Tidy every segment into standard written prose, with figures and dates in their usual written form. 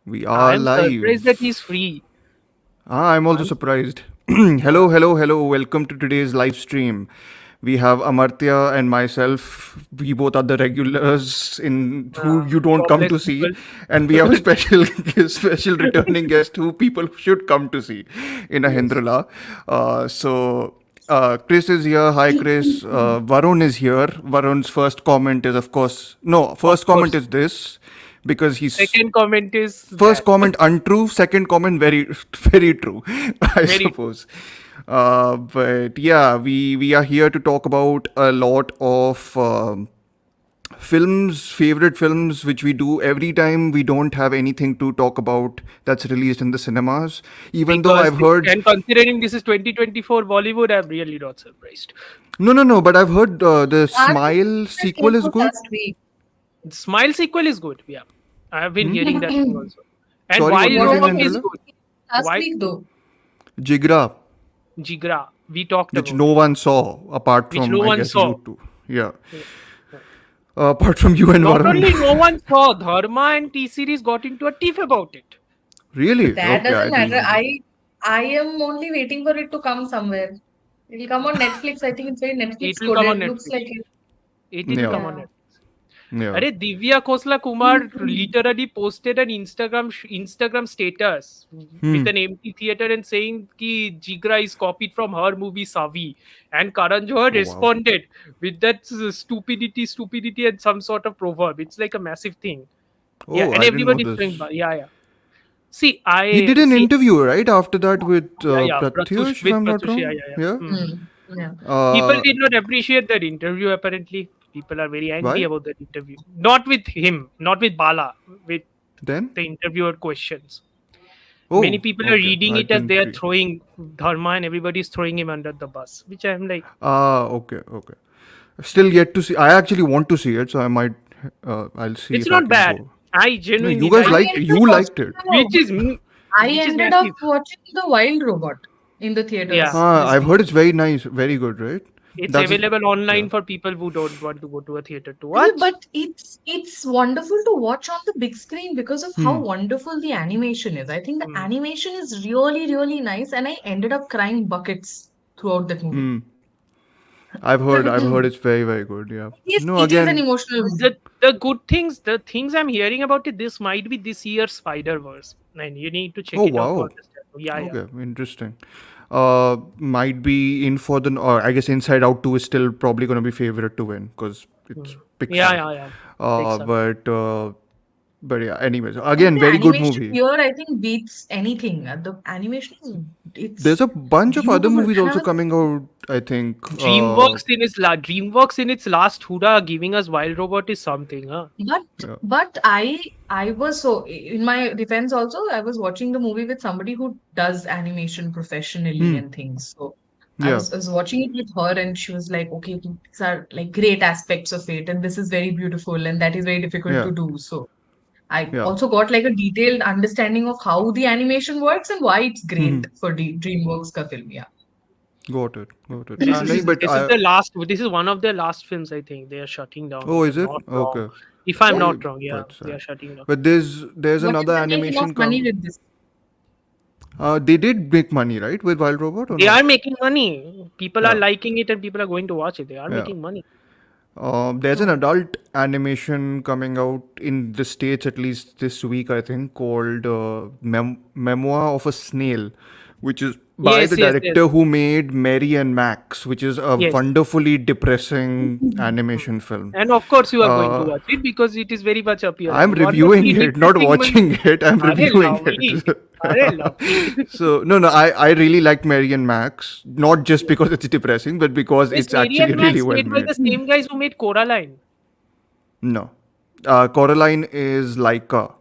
We I are am surprised that live. he's free. I'm also I'm, surprised. yeah. Hello. Welcome to today's live stream. We have Amartya and myself. We both are the regulars in who you don't come Jobless to see, people. and we have a special special returning guest who people should come to see in Yes. Ahendrila. Chris is here. Hi, Chris. Varun is here. Varun's first comment is, of course, no. Of First comment course. is this because he's Second comment is first that. comment untrue, second comment very very true, I Very true. suppose. But yeah, we are here to talk about a lot of films, favorite films, which we do every time we don't have anything to talk about that's released in the cinemas, even though Because I've heard. and considering this is 2024 Bollywood, I'm really not surprised. No, but I've heard the Last week Smile I sequel came is out good. last week. The Smile sequel is good. Yeah. I have been hearing that thing also. And Sorry, what Wild were you What saying, about Robot the is Angela? good. last Wild week though? Jigra, Jigra. We talked which about no it. one saw apart Which from, no I one guess, saw. you two. Yeah. Yeah. Yeah. Apart from you and Not Varun. only no one saw, Dharma and T series got into a tiff about it. Really? That Okay, I doesn't didn't matter. know that. I am only waiting for it to come somewhere. It'll come on Netflix. I think it's very It Netflix will come on coded. Looks Netflix. like it. It will Yeah, come on Yeah. Netflix. yeah. Arey, Divya Khosla Kumar literally posted an Instagram status with Hmm. an empty theater and saying ki Jigra is copied from her movie Savi, and Karan Johar Oh, wow. responded with that stupidity, and some sort of proverb. It's like a massive thing. Yeah, Oh, and I didn't know everybody is saying, this. yeah. See, He I did an see. interview, right, after that with Yeah, Pratyush, if With I'm not Pratush, wrong? yeah. Yeah. Yeah. People Uh, did not appreciate that interview. Apparently, people are very angry why? about that interview. Not with him, not with Bala, with Then? the interviewer questions. Many Oh, people are okay. reading I it as they didn't are read. throwing Dharma and everybody is throwing him under the bus, which I am like, Okay. Still yet to see. I actually want to see it, so I might. I'll see it's if I not can bad. go. I No, you genuinely guys like I it, liked. ended up You liked watching it. which is I which is ended up massive. watching The Wild Robot in the Yeah, theaters this I've week. heard it's very nice, very good, right? it's That's it. available Yeah. online for people who don't want to go to a theater to Yeah, watch. but it's wonderful to watch on the big screen because of how Hmm. wonderful the animation is. I think the Hmm. animation is really nice, and I ended up crying buckets throughout that movie. Hmm. I've heard it's very, very good. Yeah. Yes, No, it is an again. emotional movie. The good things, the things I'm hearing about it, this might be this year's Spider Verse, and you need to check Oh, it out to wow. understand. Yeah. Okay, interesting. Might be in for the, or I guess Inside Out 2 is still probably going to be favorite to win because it's Hmm. Pixar. Yeah. Uh, Pixar. but uh, but yeah. Anyways, And again, the very good animation movie. here, I think, beats anything. The animation is There's it's a bunch of other beautiful. movies And I also was coming out. I think. DreamWorks in its last Huda giving us Wild Robot is something, huh? But Yeah. but I was so in my defense also I was watching the movie with somebody who does animation professionally Hmm. and things. So Yeah. I was watching it with her and she was like, okay, these are like great aspects of it and this is very beautiful and that is very difficult Yeah. to do. So I Yeah. also got like a detailed understanding of how the animation works and why it's great for DreamWorks ka film. Yeah. Got it. This Nahi, is but this is I. the last. This is one of their last films. I think they are shutting down. Oh, If is I'm it? not wrong. Okay. If I'm Yeah. not wrong, yeah, Quite they are sad. shutting down. But there's But if another they make enough animation money come. with this. They did make money, right, with Wild Robot or They not? are making money. People are Yeah. liking it, and people are going to watch it. They are Yeah. making money. There's an Oh. adult animation coming out in the States at least this week, I think, called Memoir of a Snail, which is by the Yes. director who made Mary and Max, which is a Yes. wonderfully depressing Hmm. animation film. And of course, you are going to Uh, watch it because it is very much I'm appealing. reviewing Wonderfully it, not depressing. watching it. I'm Are reviewing lovely. it. Are lovely. So no, I really liked Mary and Max, not just because it's depressing, but because Is it's Mary actually and really Max well made by made. the same guys who made Coraline? No. Coraline is Laika,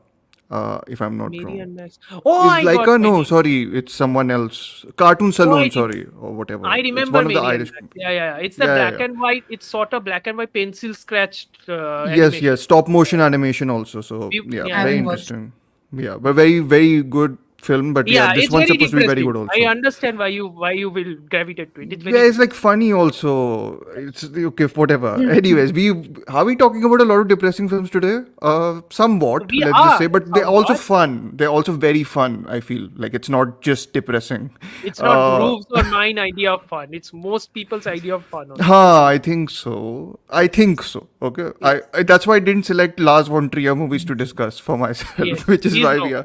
if I'm not Mary wrong. and Max. Oh, Is I got Laika? my No, name. sorry, it's someone else. Cartoon Oh, Saloon, sorry, or whatever. I It's remember one of the Mary and Irish. Max. Yeah. It's the Yeah. black and white. It's sort of black and white pencil scratched Yes, animation. yes. Stop motion animation also. So yeah, I Yeah. very haven't watched. interesting. Yeah, but very, very good film, but yeah, Yeah, this it's one's very supposed to be very depressing. good I also. understand why you will gravitate to it. It's Yeah, very it's like depressing. funny also. It's okay, whatever. Anyways, we are we talking about a lot of depressing films today? Somewhat, We let's just are say, but they're also somewhat. fun. They're also very fun. I feel like it's not just depressing. It's not Uh, Dhruv's or mine idea of fun. It's most people's idea of fun also. I think so. I think so. Okay, Yes. that's why I didn't select Lars von Trier movies to discuss for myself, Yes. which is Please why no.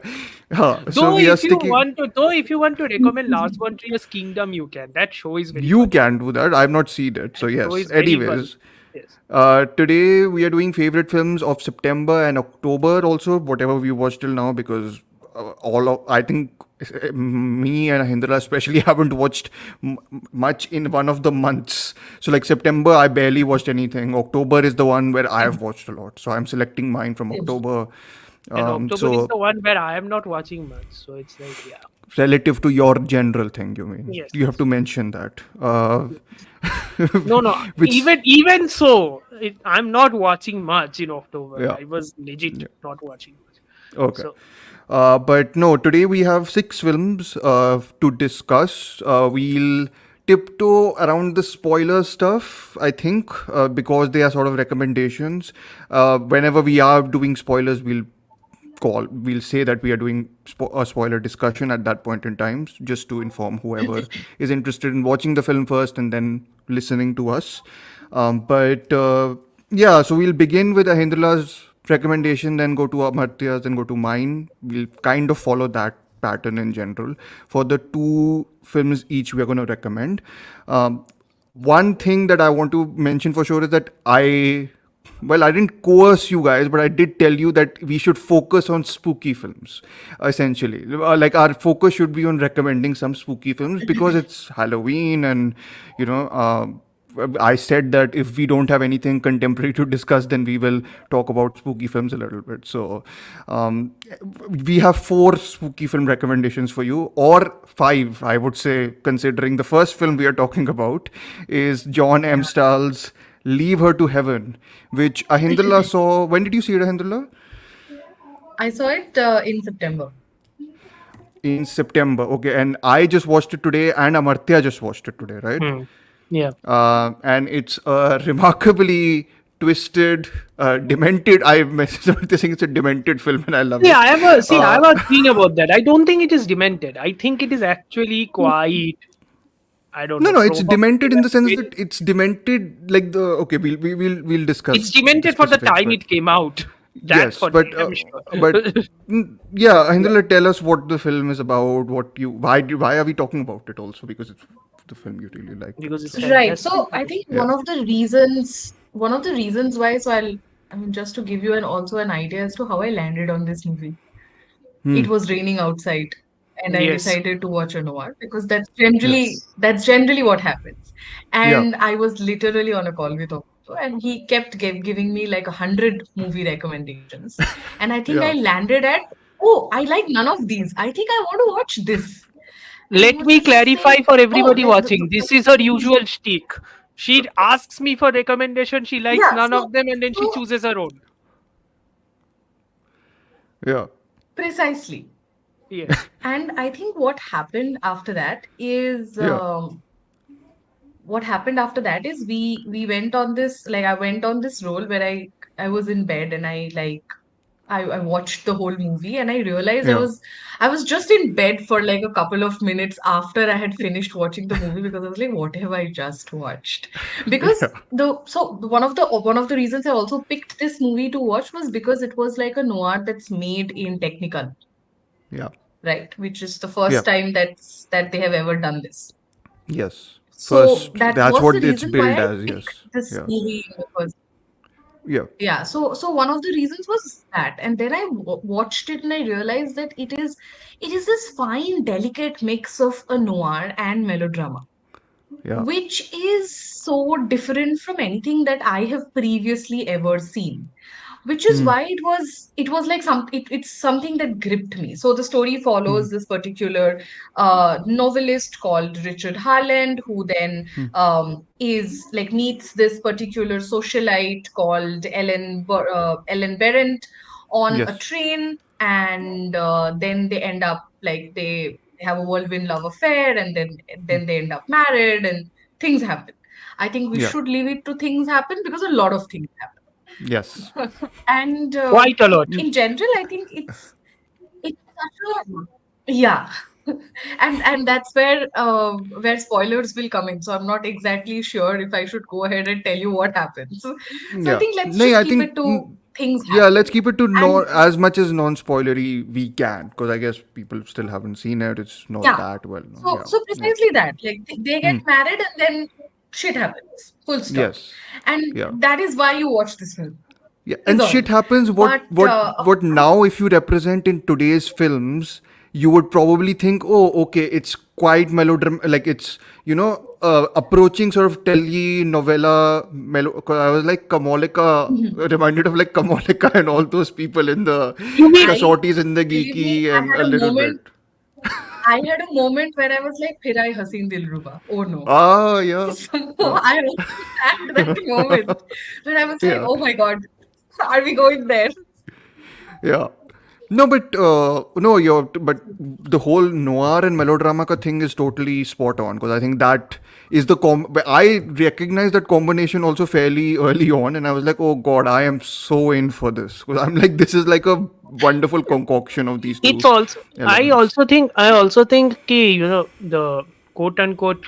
so we are sticking. Though if you want to recommend Lars von Trier's Kingdom, you can. That show is very You funny. can do that. I've not seen it, so That show yes. is very funny. Anyways, Yes. today we are doing favorite films of September and October also, whatever we watched till now, because all of I think me and Ahendrila especially haven't watched much in one of the months. So like September, I barely watched anything. October is the one where I have watched a lot. So I'm selecting mine from October. And October is So the one where I am not watching much. So it's like, yeah. relative to your general thing, you mean? Yes. You have to mention that. No, no. Which Even so, I'm not watching much in October. yeah. I was legit not watching much. Okay. So But no, today we have 6 films to discuss. We'll tiptoe around the spoiler stuff, I think, because they are sort of recommendations. Whenever we are doing spoilers, we'll say that we are doing a spoiler discussion at that point in time, just to inform whoever is interested in watching the film first and then listening to us. But yeah, so we'll begin with Ahindrila's recommendation, then go to Amartya's, then go to mine. We'll kind of follow that pattern in general for the 2 films each we're going to recommend. One thing that I want to mention for sure is that I didn't coerce you guys, but I did tell you that we should focus on spooky films, essentially. Like, our focus should be on recommending some spooky films because it's Halloween, and, you know, I said that if we don't have anything contemporary to discuss, then we will talk about spooky films a little bit. So, we have 4 spooky film recommendations for you, or 5, I would say, considering the first film we are talking about is John M. Stahl's Leave Her to Heaven, which Ahindrila saw. When did you see it, Ahindrila? I saw it in September. In September. Okay, and I just watched it today, and Amartya just watched it today, right? yeah. And it's a remarkably twisted, demented. I think it's a demented film, and I love Yeah, it. I have a thing about that. I don't think it is demented. I think it is actually quite, I don't know, No, it's demented in the sense provocative. that it's demented like the. Okay, we'll discuss It's the demented for the specifics, time but it came out. That's yes, for but damn sure. yeah, Ahindrila, tell us what the film is about. Why are we talking about it also? Because it's the film you really like to Because it's talk about. Right. fantastic. So I think Yeah. one of the reasons why, I mean, just to give you also an idea as to how I landed on this movie. It was raining outside, and I Yes. decided to watch a noir because Yes. that's generally what happens. Yeah. And I was literally on a call with Otto, and he kept giving me like 100 movie recommendations, and I think I Yeah. landed at, oh, I like none of these. I think I want to watch this. And I Let was me just clarify saying, for oh, everybody like watching. This is her usual shtick. She asks me for recommendation. She likes yeah. none of them, and then she chooses her own. Yeah. Precisely. Yes. And I think Yeah. what happened after that is we went on this, like, I went on this role where I was in bed, and I watched the whole movie, and I realized Yeah. I was just in bed for like a couple of minutes after I had finished watching the movie, because I was like, what have I just watched? Because Yeah. one of the reasons I also picked this movie to watch was because it was like a noir that's made in Technicolor, Yeah. right? Which is the Yeah. first time that they have ever done this. Yes. So First, that that's was the what it's reason why billed I as. picked Yes. this Yeah. movie in the first. Yeah. Yeah, so one of the reasons was that, and then I watched it and I realized that it is this fine, delicate mix of a noir and melodrama, Yeah. which is so different from anything that I have previously ever seen, which is why it was like it's something that gripped me. So the story follows this particular novelist called Richard Harland, who then is like meets this particular socialite called Ellen Berendt on a Yes. train, and then they end up like they have a whirlwind love affair, and then they end up married, and things happen. I think we Yeah. should leave it to things happen because a lot of things Yes. happen. And Quite a lot. in general, I think it's such a yeah. And that's where spoilers will come in. So I'm not exactly sure if I should go ahead and tell you what happens. So I Yeah. think let's No, just I keep think it to things yeah, let's happen. keep it to And as much as non-spoilery we can, because I guess people still haven't seen it. It's not yeah, that well known. so Yeah. so Yeah. precisely that. Like they get married and then shit happens. Full stop. Yes. And Yeah. that is why you watch this film. Yeah, Is and all. shit happens. What But what what now? If you represent in today's films, you would probably think, oh, okay, it's quite melodramatic. Like it's approaching sort of telenovela. 'Cause I was like Kamolika, reminded of like Kamolika and all those people in the You mean I Kasauti believe me, Zindagi I and had a a little moment. bit. I had a moment where I was like, "Phir I Haseen Dilruba." Oh no. Ah, yeah, So yeah, I also had that moment where I was like, yeah. "Oh my God, are we going there?" Yeah. No, but no, but the whole noir and melodrama ka thing is totally spot on, because I think that is but I recognize that combination also fairly early on, and I was like, oh God, I am so in for this, because I'm like, this is like a wonderful concoction of these it's two also elements. I also think the quote unquote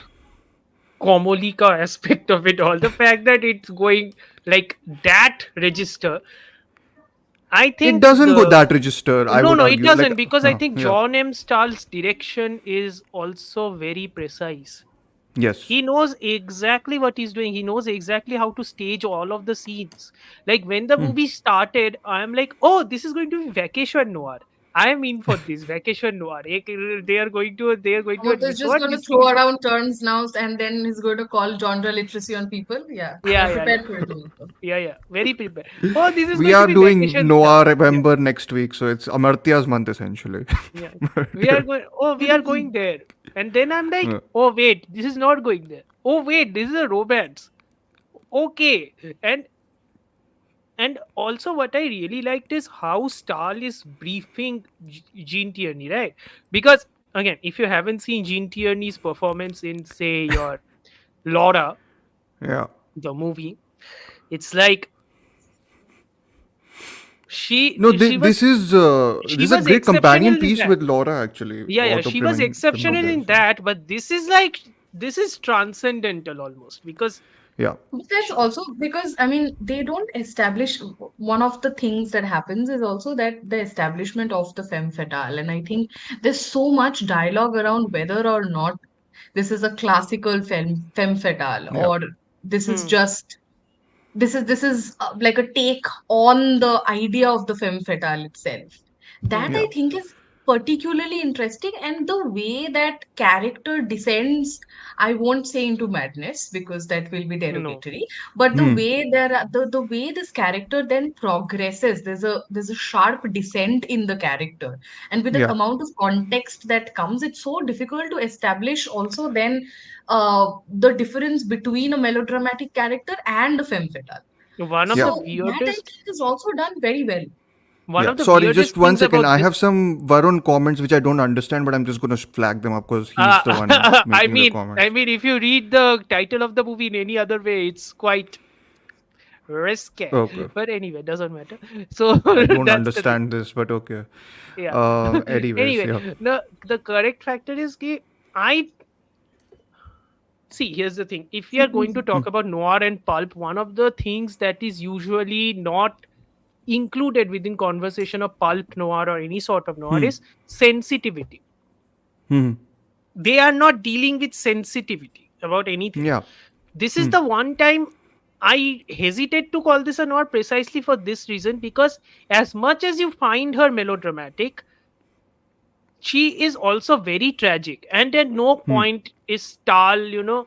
Komolika aspect of it all, the fact that it's going like that register. I It think doesn't go the that register, I no, would no, it argue. Like, doesn't, because I think yeah, John M. Stahl's direction is also very precise. yes, He knows exactly what he's doing. He knows exactly how to stage all of the scenes. Like when the movie started, I'm like, oh, this is going to be vacation noir. I am in for this vacation noir. They are going to Amut is this just what going to this throw around terms now, and then he's going to call genre literacy on people. Yeah, yeah, you're yeah, yeah. prepared for it, Amut. Yeah, very prepared. Oh, this is we going to are be doing vacation stuff. noir Yeah, Remember next week, so it's Amartya's month essentially. yeah. But, We are going. Oh, we are going there, and then I'm like, yeah. oh wait, this is not going there. Oh wait, this is a romance. Okay, and also what I really liked is how Stahl is briefing Gene Tierney, right? Because again, if you haven't seen Gene Tierney's performance in say your Laura, Yeah. the movie, it's like No, she was this is a great companion exceptional in piece that. with Laura actually. Yeah, Auto she was exceptional Preminger. in that, but this is transcendental almost because Yeah. But that's also because, I mean, they don't establish one of the things that happens is also that the establishment of the femme fatale. And I think there's so much dialogue around whether or not this is a classical femme fatale, Yeah. or this is hmm, just this is like a take on the idea of the femme fatale itself. That hmm, Yeah. I think is particularly interesting, and the way that character descends, I won't say into madness because that will be no, derogatory, but the Hmm. way the way this character then progresses, there's a sharp descent in the character, and with the Yeah. amount of context that comes, it's so difficult to establish also then the difference between a melodramatic character and a femme fatale. one of Yeah. the So that I weirdest think is also done very well. one Yeah. of the Sorry, just weirdest one things second. about I this. have some Varun comments which I don't understand, but I'm just gonna flag them up because he's Uh, the one I making the mean, comments. if you read the title of the movie in any other way, it's quite risky. Okay. But anyway, doesn't matter. So I don't that's the thing. understand this, but okay. Yeah. Anyways, Anyway, yeah. the correct factor is I see. Here's the thing: if we are going to talk about noir and pulp, one of the things that is usually not included within conversation of pulp noir or any sort of noir is sensitivity. Hmm. They are not dealing with sensitivity about anything. Yeah. This is Hmm. the one time I hesitate to call this a noir precisely for this reason, because as much as you find her melodramatic, she is also very tragic, and at no Hmm. point is Stahl,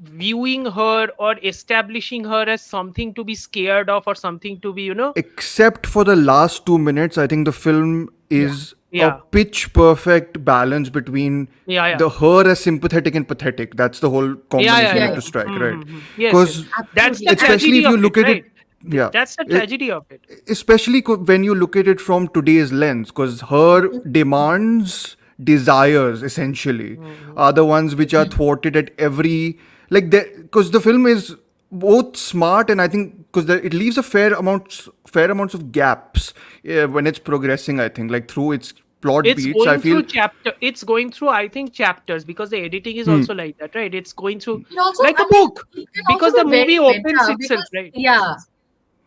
viewing her or establishing her as something to be scared of or something to be, Except for the last 2 minutes, I think the film Yeah. is a yeah, pitch perfect balance between yeah. the her as sympathetic and pathetic. That's the whole Yeah, yeah, combination you Yeah, have yeah. to yeah. strike, right? Yes, yes. Because That's Absolutely. the And especially tragedy if you of it, look at it, right? Yeah. That's the It, tragedy of it. especially when you look at it from today's lens, because her demands, desires essentially are the ones which are thwarted at every, like, because the film is both smart, and I think because it leaves a fair amounts of gaps when it's progressing, I think, like through its plot It's beats, I going feel. through chapter. It's going through, I think, chapters, because the editing is Hmm, also like that, right? It's going through It also, like a I mean, book, it can also because the be very movie opens meta itself, because, right? yeah,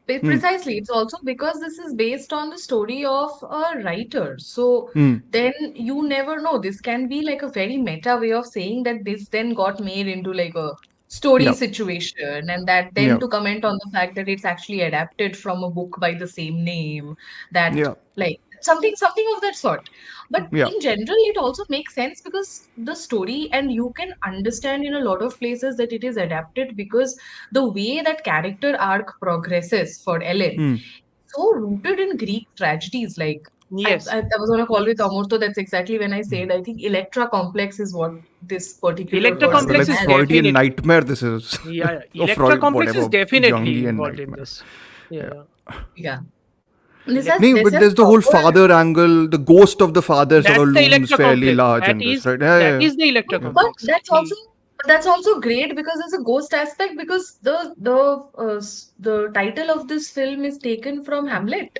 hmm, precisely. It's also because this is based on the story of a writer. So hmm. then you never know. This can be like a very meta way of saying that this then got made into like a story Yeah, situation, and that then yeah, to comment on the fact that it's actually adapted from a book by the same name, that yeah, like something of that sort. But yeah. in general, it also makes sense because the story, and you can understand in a lot of places that it is adapted because the way that character arc progresses for Ellen, Hmm. so rooted in Greek tragedies. Like Yes, I was on a call with Amurto. That's exactly when I said I think Electra complex is what this particular Electra Yeah, person like complex is has. Freudian definitely. nightmare this is. Yeah, yeah. Or Electra Freud, complex is whatever, definitely Jungian involved in nightmare. this. Yeah, Yeah. yeah. Yeah, this has Elect- No, this but has there's the whole proper. father angle. The ghost of the father sort that's of the looms Electra fairly complex. large That in this, is right? Yeah, that yeah, is the Electra yeah. But complex. that's also great because there's a ghost aspect because the title of this film is taken from Hamlet.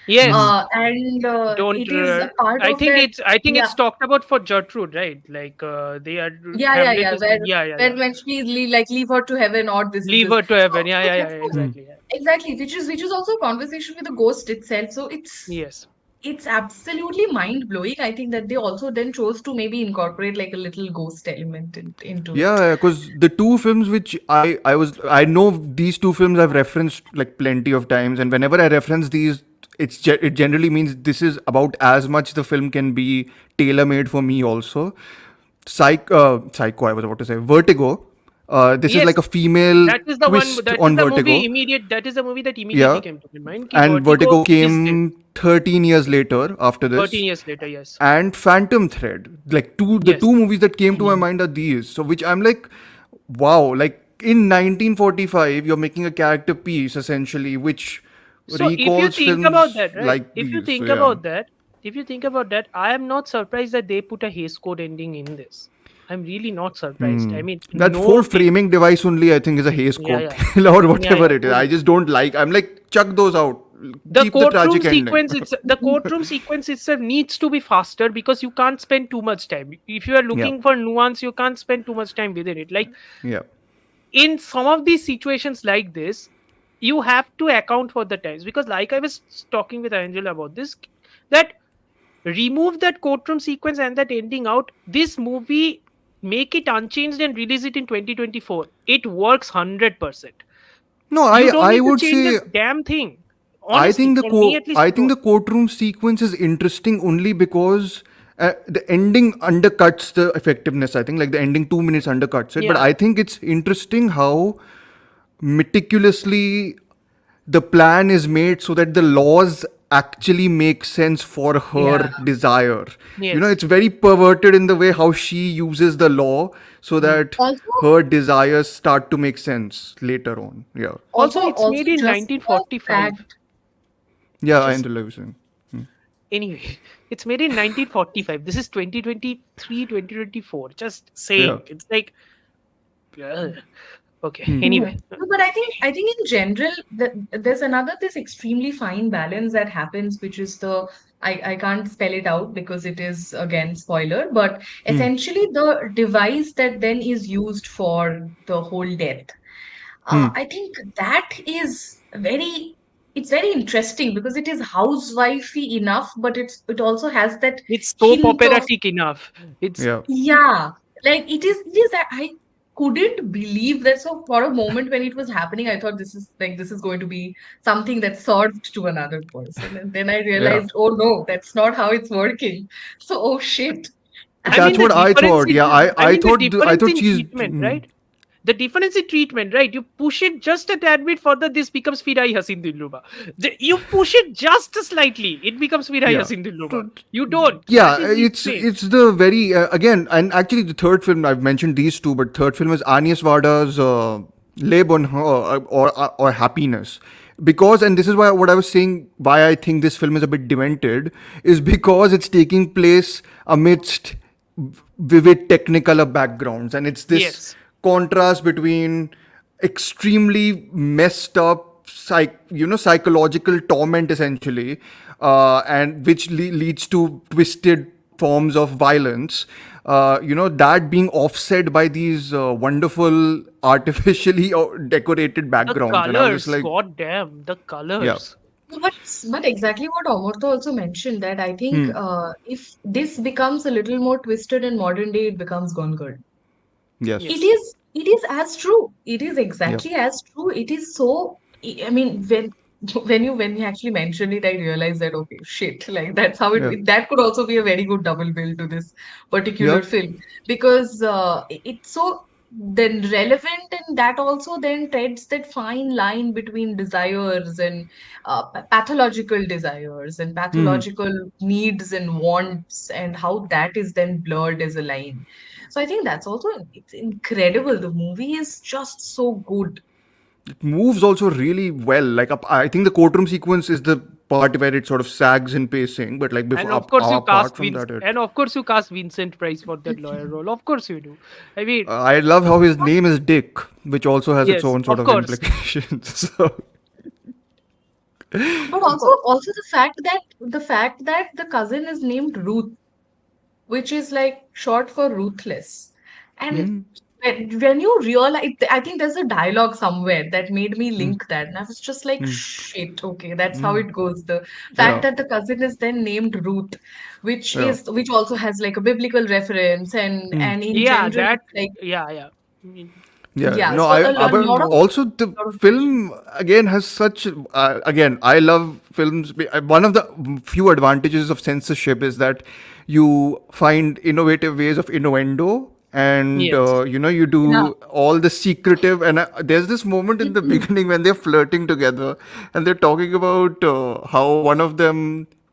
Hmm. Yes. And Don't. it is a part I of think that. it's. I think Yeah, it's talked about for Gertrude, right? Like they are. Hamlet yeah. is. Yeah, yeah, Where yeah. when she like leave her to heaven or Leave this. her to So, heaven. Yeah, so yeah, yeah. therefore, Hmm. Exactly. Yeah. exactly, which is also a conversation with the ghost itself. So Yes. it's absolutely mind blowing. I think that they also then chose to maybe incorporate like a little ghost element into it. Yeah, because the two films which I know these two films I've referenced like plenty of times, and whenever I reference these, it generally means this is about as much the film can be tailor made for me also. Psycho, I was about to say Vertigo. This is Yes. like a female That is the one. twist That is on the movie. Vertigo. Immediate. That is the movie that immediately Yeah, came to my mind. Ki and Vertigo Vertigo is this. came 13 years later after 13 this, years later. Yes. and Phantom Thread. Like the Yes. two movies that came to my Mhm. mind are these. So which I'm like, wow, like in 1945, you're making a character piece essentially, which So if you recalls think about films that, right? like If you these. So think yeah, about that, I am not surprised that they put a Hays Code ending in this. I'm really not surprised. I mean, that whole no, framing device only I think is a Hays yeah, Code yeah, thing or yeah, whatever yeah, it is. I truly. just don't like. I'm like, chuck those out. The Keep the courtroom tragic ending. sequence, the courtroom sequence itself needs to be faster because you can't spend too much time. If you are Yeah, looking for nuance, you can't spend too much time within it. Like yeah. in some of these situations like this, you have to account for the times because, like I was talking with Angela about this, that remove that courtroom sequence and that ending out, this movie, make it unchanged and release it in 2024, it works 100%. No, You don't I need to would change a say damn thing. Honestly, for me at least, I you think don't. the courtroom sequence is interesting only because the ending undercuts the effectiveness. I think like the ending 2 minutes undercuts it, but Yeah. I think it's interesting how meticulously the plan is made so that the laws actually make sense for Yeah. her desire. You know, Yes. it's very perverted in the way how she uses the law so Hmm. that Also, her desires start to make sense later on. Yeah. Also, it's also made in just the 1945. fact. Yeah, I Just understand. anyway, it's made in 1945. This is 2023, 2024. Just Yeah. saying. It's like, ugh. Okay. Hmm. Mhm. Anyway. No, but I think in general there's another this extremely fine balance that happens, which is the I can't spell it out because it is again spoiler, but Hmm. essentially the device that then is used for the whole death. Hmm. I think that is it's very interesting because it is housewifey enough, but it also has that It's soap hint of. operatic enough. It's Yeah. Yeah, like it is that I couldn't believe that. So for a moment when it was happening, I thought this is going to be something that's served to another person. And then I Yeah. realized, oh no, that's not how it's working. So oh shit. I That's mean And the what I difference thought. in Yeah. I difference thought in she's. treatment, right? The difference in treatment, right? You push it just a tad bit further, this becomes Firai Hasin Dilruba. You push it just slightly, it becomes Firai Yeah. Hasin Dilruba. So, You don't. That yeah, is the strange. it's the very again, and actually the third film I've mentioned these two, but third film is Agnes Varda's Leb on her or Happiness. because, and this is why what I was saying, why I think this film is a bit demented, is because it's taking place amidst vivid technicolor backgrounds, and it's this Yes. contrast between extremely messed up psychological torment essentially, and which leads to twisted forms of violence, that being offset by these wonderful artificially decorated The backgrounds. And I was just colors, like, god damn, the yeah. colors. No, but exactly what Amartya also mentioned, that I think Hmm. if this becomes a little more twisted in modern day, it becomes gone good. It Yes. Yes. is it is as true. It is Yeah. exactly as true. It is so. I mean, when you actually mentioned it, I realized that okay, shit, like that's how Yeah. that could also be a very good double bill to this Yeah. particular film, because it's so then relevant, and that also then treads that fine line between desires and pathological desires and Hmm. pathological needs and wants, and how that is then blurred as a line. So I think that's also, it's incredible. The movie is just so good. It moves also really well. Like I think the courtroom sequence is the part where it sort of sags in pacing, but like And before, of course you apart cast from Vince that, it. and of course you cast Vincent Price for that lawyer role. Of course you do. I mean, I love how his name is Dick, which also has its yes, own sort of of course. implications. So, But Of course. also the fact that the cousin is named Ruth, which is like short for ruthless. And hmm. when you realize, I think there's a dialogue somewhere that made me Hmm. link that. And I was just like, Hmm. shit, okay, that's how Hmm. it goes. The fact Yeah. that the cousin is then named Ruth, Yeah. which also has like a biblical reference, Hmm. and in Yeah, general, that it's like, yeah. I mean, Yeah, yeah, no, so a but lot of also the lot of visual. film again has such. Again, I love films. One of the few advantages of censorship is that you find innovative ways of innuendo, and yes. you Yeah. do all the secretive. And there's this moment in the beginning when they're flirting together, and they're talking about how one of them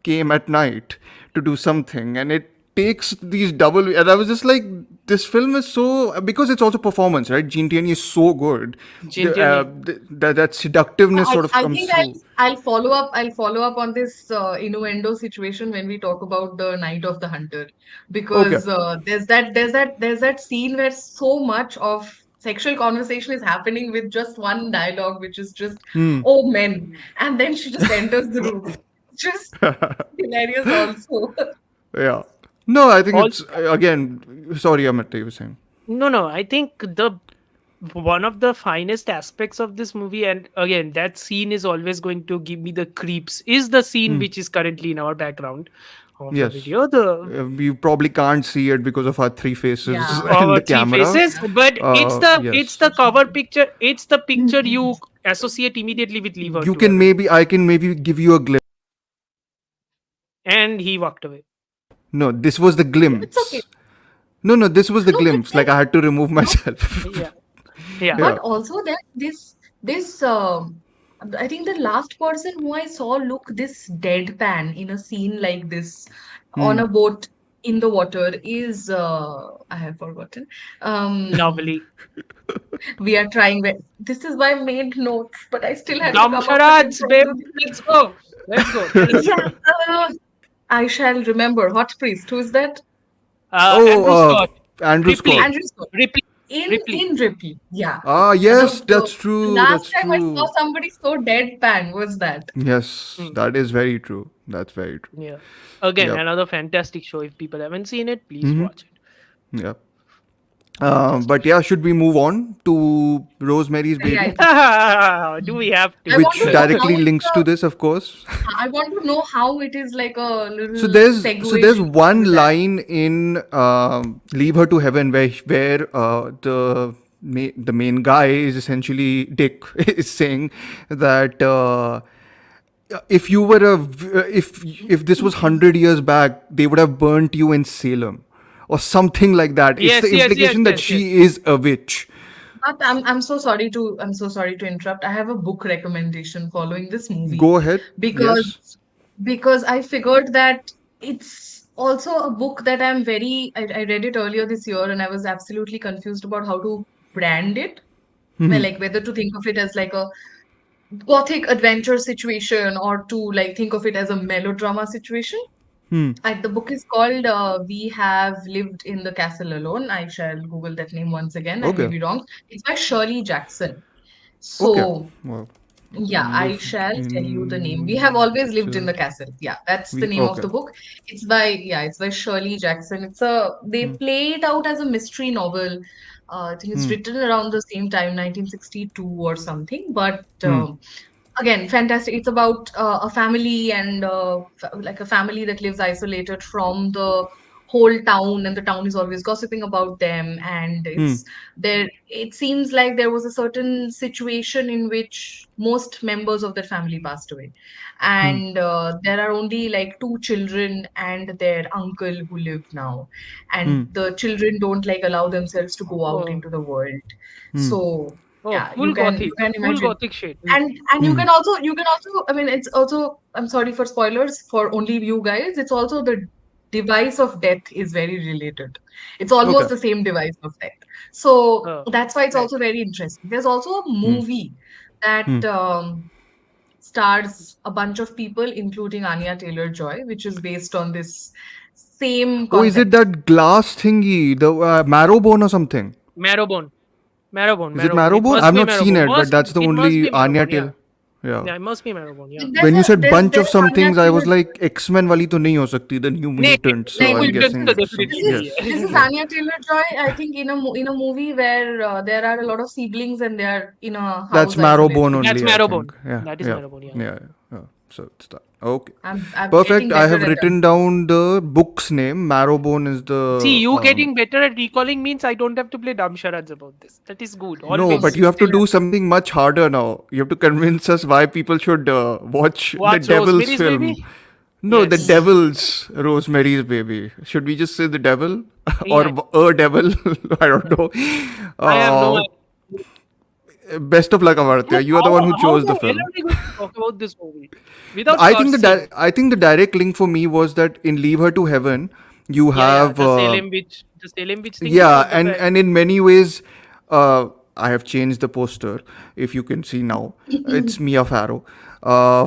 came at night to do something, and it takes these double, and I was just like, this film is so, because it's also performance, right? Gene Tierney is so good. Genuinely. That seductiveness I, sort of I comes think through. I'll follow up. I'll follow up on this innuendo situation when we talk about the Night of the Hunter, Okay. because there's that scene where so much of sexual conversation is happening with just one dialogue, which is just, Hmm. "Oh men," and then she just enters the room. Just hilarious also. Yeah. No, I think All it's again. Sorry, Amit, you were saying. no, I think the one of the finest aspects of this movie, and again that scene is always going to give me the creeps, is the scene Hmm. which is currently in our background of the Yes. video, the You probably can't see it because of our three faces Yeah, in our the three camera. faces, but it's Yes. the cover picture, it's the picture you associate immediately with Leave Her You to can Heaven. maybe, I can maybe give you a glimpse. And he walked away. No, this was the it's okay. glimpse. No, this was the No, but glimpse. then Like I had to remove no, myself. Yeah, yeah. but Yeah. also that this I think the last person who I saw look this deadpan in a scene like this on Hmm. a boat in the water is I have forgotten. Lovely. We are trying. This is why I made notes, but I still had to come up with it Damsharads, from babe. the. Let's go. Let's go. Tell us. Yeah, I shall remember. Hot Priest. Who is that? Oh, Andrew Scott. Andrew Scott. Ripley. Andrew Scott. Ripley. In Ripley. Ripley. Yeah. Ah, The, yes, the that's true. last That's time I saw true. somebody so deadpan was that. Yes, Hmm. that is very true. That's very true. Yeah. Again, Yep. another fantastic show. If people haven't seen it, please Mm-hmm. watch it. Yep. Fantastic But show. yeah, should we move on to Rosemary's Yeah, I Baby, think. Do we have I to? want which to know how directly it's links to this, of course. I want to know how it is like a So little there's segue one into that. line in Leave Her to Heaven where the main guy is essentially Dick is saying that if you were if this was 100 years back, they would have burnt you in Salem or something like that. It's the implication that Yes. she is a witch. But I'm so sorry to interrupt. I have a book recommendation following this movie, Go ahead. Yes. because I figured that it's also a book that I read it earlier this year, and I was absolutely confused about how to brand it. Well, like whether to think of it as like a gothic adventure situation, or to like think of it as a melodrama situation. Hmm. The book is called We Have Lived in the Castle Alone. I shall Google that name once again. I may Okay. be wrong. It's by Shirley Jackson. Okay. So, Well, yeah, I lived shall tell you the name. We have in always lived in the the castle. Yeah, that's the we. name of Okay. the book. It's by Shirley Jackson. They Hmm. play it out as a mystery novel. I think it's Hmm. written around the same time, 1962 or something. But Hmm. again, fantastic. It's about a family and like a family that lives isolated from the whole town, and the town is always gossiping about them. And Hmm. it seems like there was a certain situation in which most members of the family passed away, Hmm. and there are only like two children and their uncle who live now, and Hmm. the children don't like allow themselves to go out Oh, into the world. Hmm. So oh, yeah, you can full imagine. gothic shit. And Hmm. you can also, I mean, it's also, I'm sorry for spoilers for only you guys, it's also the device of death is very related. It's almost Okay. the same device of death. So Oh, that's why it's right. also very interesting. There's also a Hmm. movie that Hmm. stars a bunch of people, including Anya Taylor-Joy, which is based on this same Oh, is it concept. that glass thingy, the Marrowbone or something? Marrowbone. Marrowbone. Is it Marrowbone. It Marrowbone? must I've be not seen Marrowbone. it, but that's the It must only be Anya Marrowbone. Yeah. Taylor. Yeah. Yeah, it must be Marrowbone. Yeah. When you said bunch of There's some Anya things, I was like, Taylor-Joy. X-Men wali to nahi ho sakti, the New नहीं Mutants. So नहीं I'm नहीं नहीं नहीं तो guessing some. definitely नहीं Yes. This is Yeah. Anya Taylor-Joy, I think, in a movie where there are a lot of siblings and they are in a That's house Marrowbone isolated. That's only, I think. Marrowbone. Yeah. That is Yeah. Marrowbone. Yeah. Yeah. Yeah. So it's that. Okay. I'm Perfect. getting I better have at written down the book's name. Marrowbone is See, the you getting better at recalling means I don't have to play dumb charads about this. That is good. No, Always. but Okay, you have to fair do enough. something much harder now. You have to convince us why people should watch the Watch Devil's Rosemary's film. Baby? No, the Yes. Devil's Rosemary's Baby. Should we just say the devil or Yeah. a devil? I don't know. I have no Uh, idea. Best of luck, Amartya. You are the one who How chose the the hell film. are we going to talk about this movie without cursing? I think the direct link for me was that in Leave Her to Heaven, you Yeah, yeah. have The Salem witch thingy, or yeah, the fact. and in many ways, I have changed the poster. If you can see now, it's Mia Farrow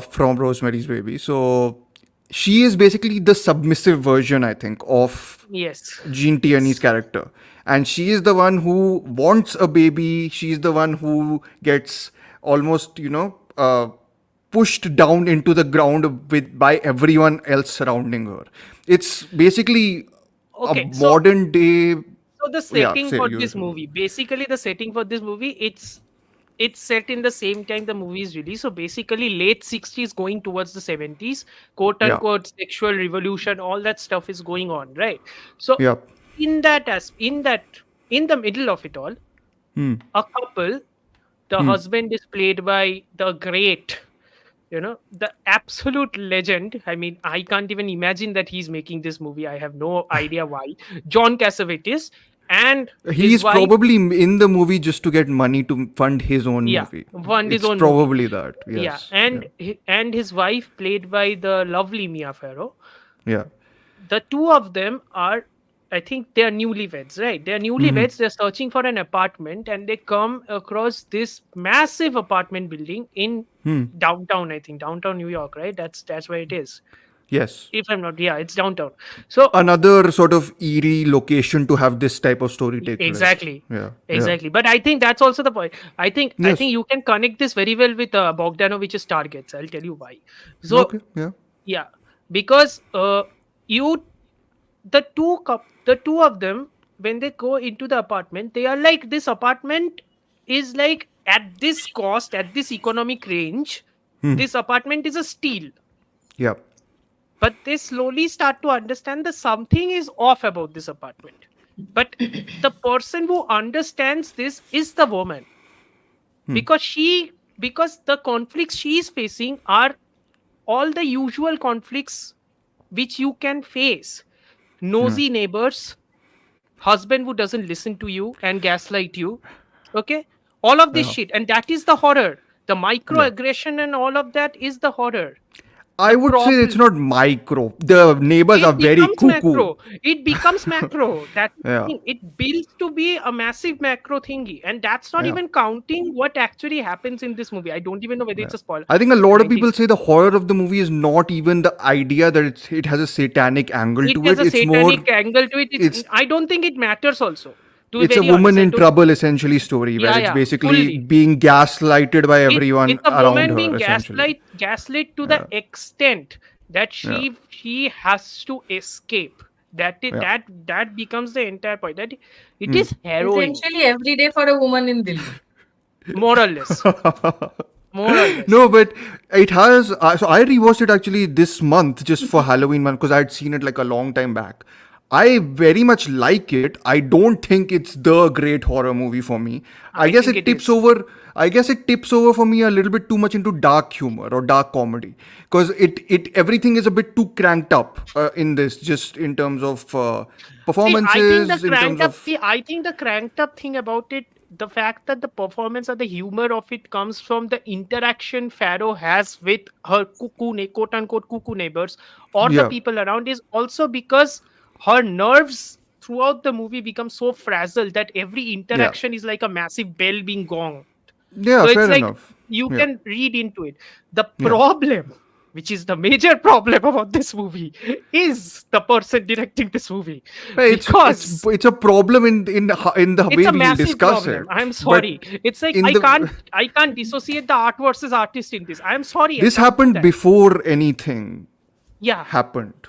from Rosemary's Baby. So she is basically the submissive version, I think, of Yes. Jean Tierney's Yes. character, and she is the one who wants a baby. She's the one who gets almost, pushed down into the ground with by everyone else surrounding her. It's basically a Okay. modern day. So the Yeah, setting say for you. this movie, basically the setting for this movie, it's set in the same time the movie is released. So basically late 60s going towards the 70s, quote Yeah, unquote sexual revolution, all that stuff is going on, right? So yeah. in the middle of it all, Hmm. a couple, the Hmm. husband is played by the great, the absolute legend. I mean, I can't even imagine that he's making this movie. I have no idea why. John Cassavetes, and He his is wife. probably in the movie just to get money to fund his own Yeah, movie. fund his It's own movie. probably that. Yeah, Yes. Yeah. and his wife played by the lovely Mia Farrow. Yeah. The two of them are, I think they're newlyweds, right? They're Hmm. newlyweds. They're searching for an apartment, and they come across this massive apartment building in Hmm. downtown. I think downtown New York, right? That's where it is. Yes. If I'm not, yeah, it's downtown. So Another sort of eerie location to have this type of story take place. exactly, Yeah. Yeah. exactly. But I think that's also the point. I think Yes. you can connect this very well with Bogdanovich's targets. I'll tell you why. So Okay. Yeah. yeah, because you the two of them, when they go into the apartment, they are like, this apartment is like, at this cost, at this economic range, Hmm. this apartment is a steal. Yeah. But they slowly start to understand that something is off about this apartment. But the person who understands this is the woman, Hmm. because because the conflicts she is facing are all the usual conflicts which you can face: Yeah. nosy neighbors, husband who doesn't listen to you and gaslight you, okay, all of this Yeah. shit. And that is the horror. The Yeah. microaggression and all of that is the horror. I The would say it's problem not micro. The neighbors are it very becomes cuckoo. macro. It becomes macro. That Yeah, thing it builds to be a massive macro thingy, and that's not yeah, even counting what actually happens in this movie. I don't even know whether yeah. it's a spoiler. I think a lot of people 96. say the horror of the movie is not even the idea that it has a satanic angle It to has it. a It's more, satanic angle to it. It's it's I don't think it matters. Also, to be it's a very woman honest, I in don't. trouble essentially story where Yeah, it's yeah, basically fully. being gaslighted by everyone It's a around woman her being essentially. gaslit to the Yeah, extent that yeah, she has to escape. yeah. That becomes the entire point. That it Hmm. is harrowing, Essentially every day for a woman in Delhi. more or less, more or less. No, but it has. So I rewatched it actually this month just for Halloween month because I had seen it like a long time back. I very much like it. I don't think it's the great horror movie for me. I I guess think it it tips is. over. I guess it tips over for me a little bit too much into dark humor or dark comedy because it everything is a bit too cranked up in this, just in terms of See, I think the performances, in terms cranked up. of See, I think the cranked up thing about it, the fact that the performance or the humor of it comes from the interaction Pharaoh has with her quote unquote cuckoo neighbors or the yeah, people around, is also because her nerves throughout the movie become so frazzled that every yeah, interaction is like a massive bell being gonged. yeah. So it's Fair like enough. you Yeah, can read into it. The yeah. problem, which is the major problem about this movie, is the person directing this movie. Hey, Because it's a problem in the it's way a we'll massive discuss problem. it, I'm but sorry. It's like in the I can't dissociate the art versus artist in this. I'm sorry, I this can't do happened that. before anything Yeah, happened.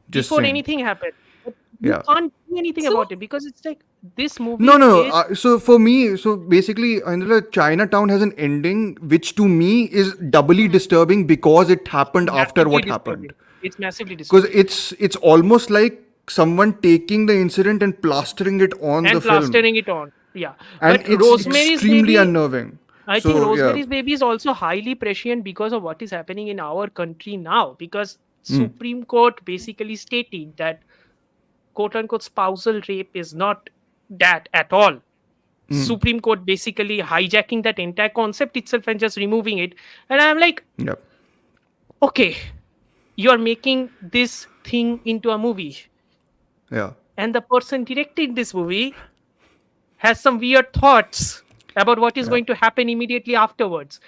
Just before saying. anything happened. But you Yeah. can't do anything So about it because it's like this No, movie no. is So for me, so basically, Andhra, Chinatown has an ending which to me is doubly disturbing because it happened after massively what happened. disturbing. It's massively Because disturbing. it's almost like someone taking the incident and plastering it on the And film, plastering it on. Yeah. and But it's Rosemary's extremely Baby, unnerving. I think So yeah. Rosemary's Baby is also highly prescient because of what is happening in our country now. Because Hmm. Supreme Court basically stated that quote unquote spousal rape is not that at all. Hmm. Supreme Court basically hijacking that entire concept itself and just removing it. And I'm like, Yeah. okay, you're making this thing into a movie. Yeah. And the person directing this movie has some weird thoughts about what is Yeah. going to happen immediately afterwards.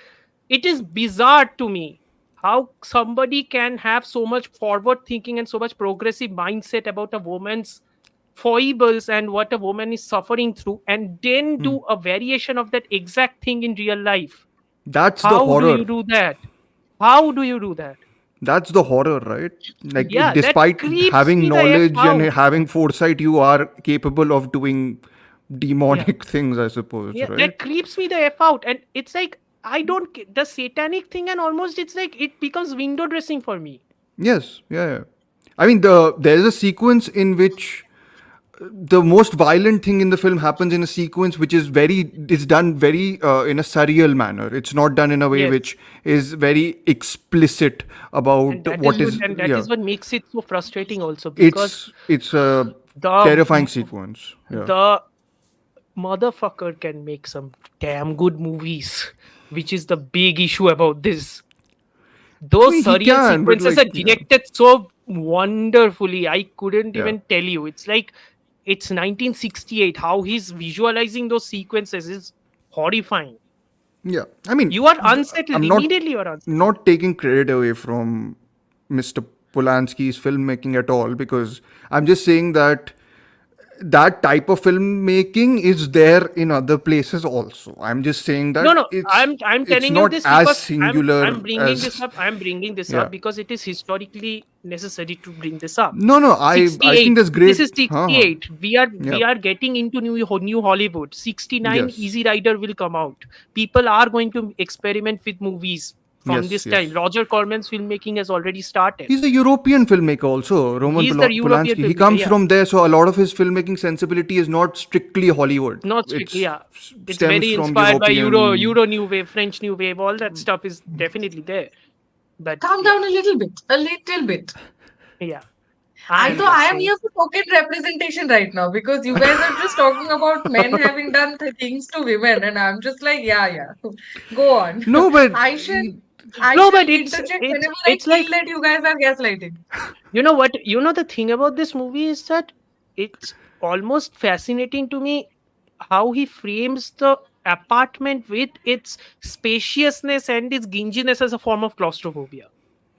It is bizarre to me how somebody can have so much forward thinking and so much progressive mindset about a woman's foibles and what a woman is suffering through, and then Hmm. do a variation of that exact thing in real life. That's the How do you horror. do that? How do you do that? That's the horror, right? Like, Yeah, that despite creeps having me the F knowledge and out. having foresight, you are capable of doing Yeah. demonic things, I suppose, Yeah, right? that creeps me the F out. And it's like, I don't, the satanic thing, and almost it's like it becomes window dressing for me. Yes, yeah, yeah. I mean, there is a sequence in which the most violent thing in the film happens in a sequence which is very, it's done very in a surreal manner. It's not done in a way Yes. which is very explicit And about that is what what is, and that yeah. is what makes it so frustrating also, because It's a the terrifying sequence. Yeah. the motherfucker can make some damn good movies, which is the big issue about this. I Those mean, he surreal can, but sequences like, are yeah, directed so wonderfully. I couldn't yeah, even tell you. It's like it's 1968. How he's visualizing those sequences is horrifying. yeah. I mean, You are unsettled I'm immediately. You are unsettled. not taking credit away from Mr. Polanski's filmmaking at all because I'm just saying that that type of filmmaking is there in other places also. I'm just saying No, that no. I'm it's telling you not this as because I'm singular bringing this as up. I'm bringing this yeah. up because it is historically necessary to bring this up. No, no. I think 68. that's This great. is Huh, huh. 68. Yeah. We are getting into new Hollywood. 69 Yes. Easy Rider will come out. People are going to experiment with movies from Yes. this time. Yes. Roger Corman's filmmaking has already started. He's a European filmmaker also, Roman He's the European Polanski. He filmmaker. comes Yeah, from there, so a lot of his filmmaking sensibility is not strictly Hollywood. not strictly. It's Yeah, it's stems very from inspired by European. Euro New Wave, French New Wave. All that stuff is definitely there. But calm yeah, down a little bit, a little bit. yeah. I I am thought just I am saying. here for token representation right now because you guys are just talking about men having done things to women, and I'm just like, yeah, yeah. Go on. No, but I should. I No, shall but interject it's whenever I it's feel like, that you guys are gaslighting. you know what, the thing about this movie is that it's almost fascinating to me how he frames the apartment with its spaciousness and its ginginess as a form of claustrophobia.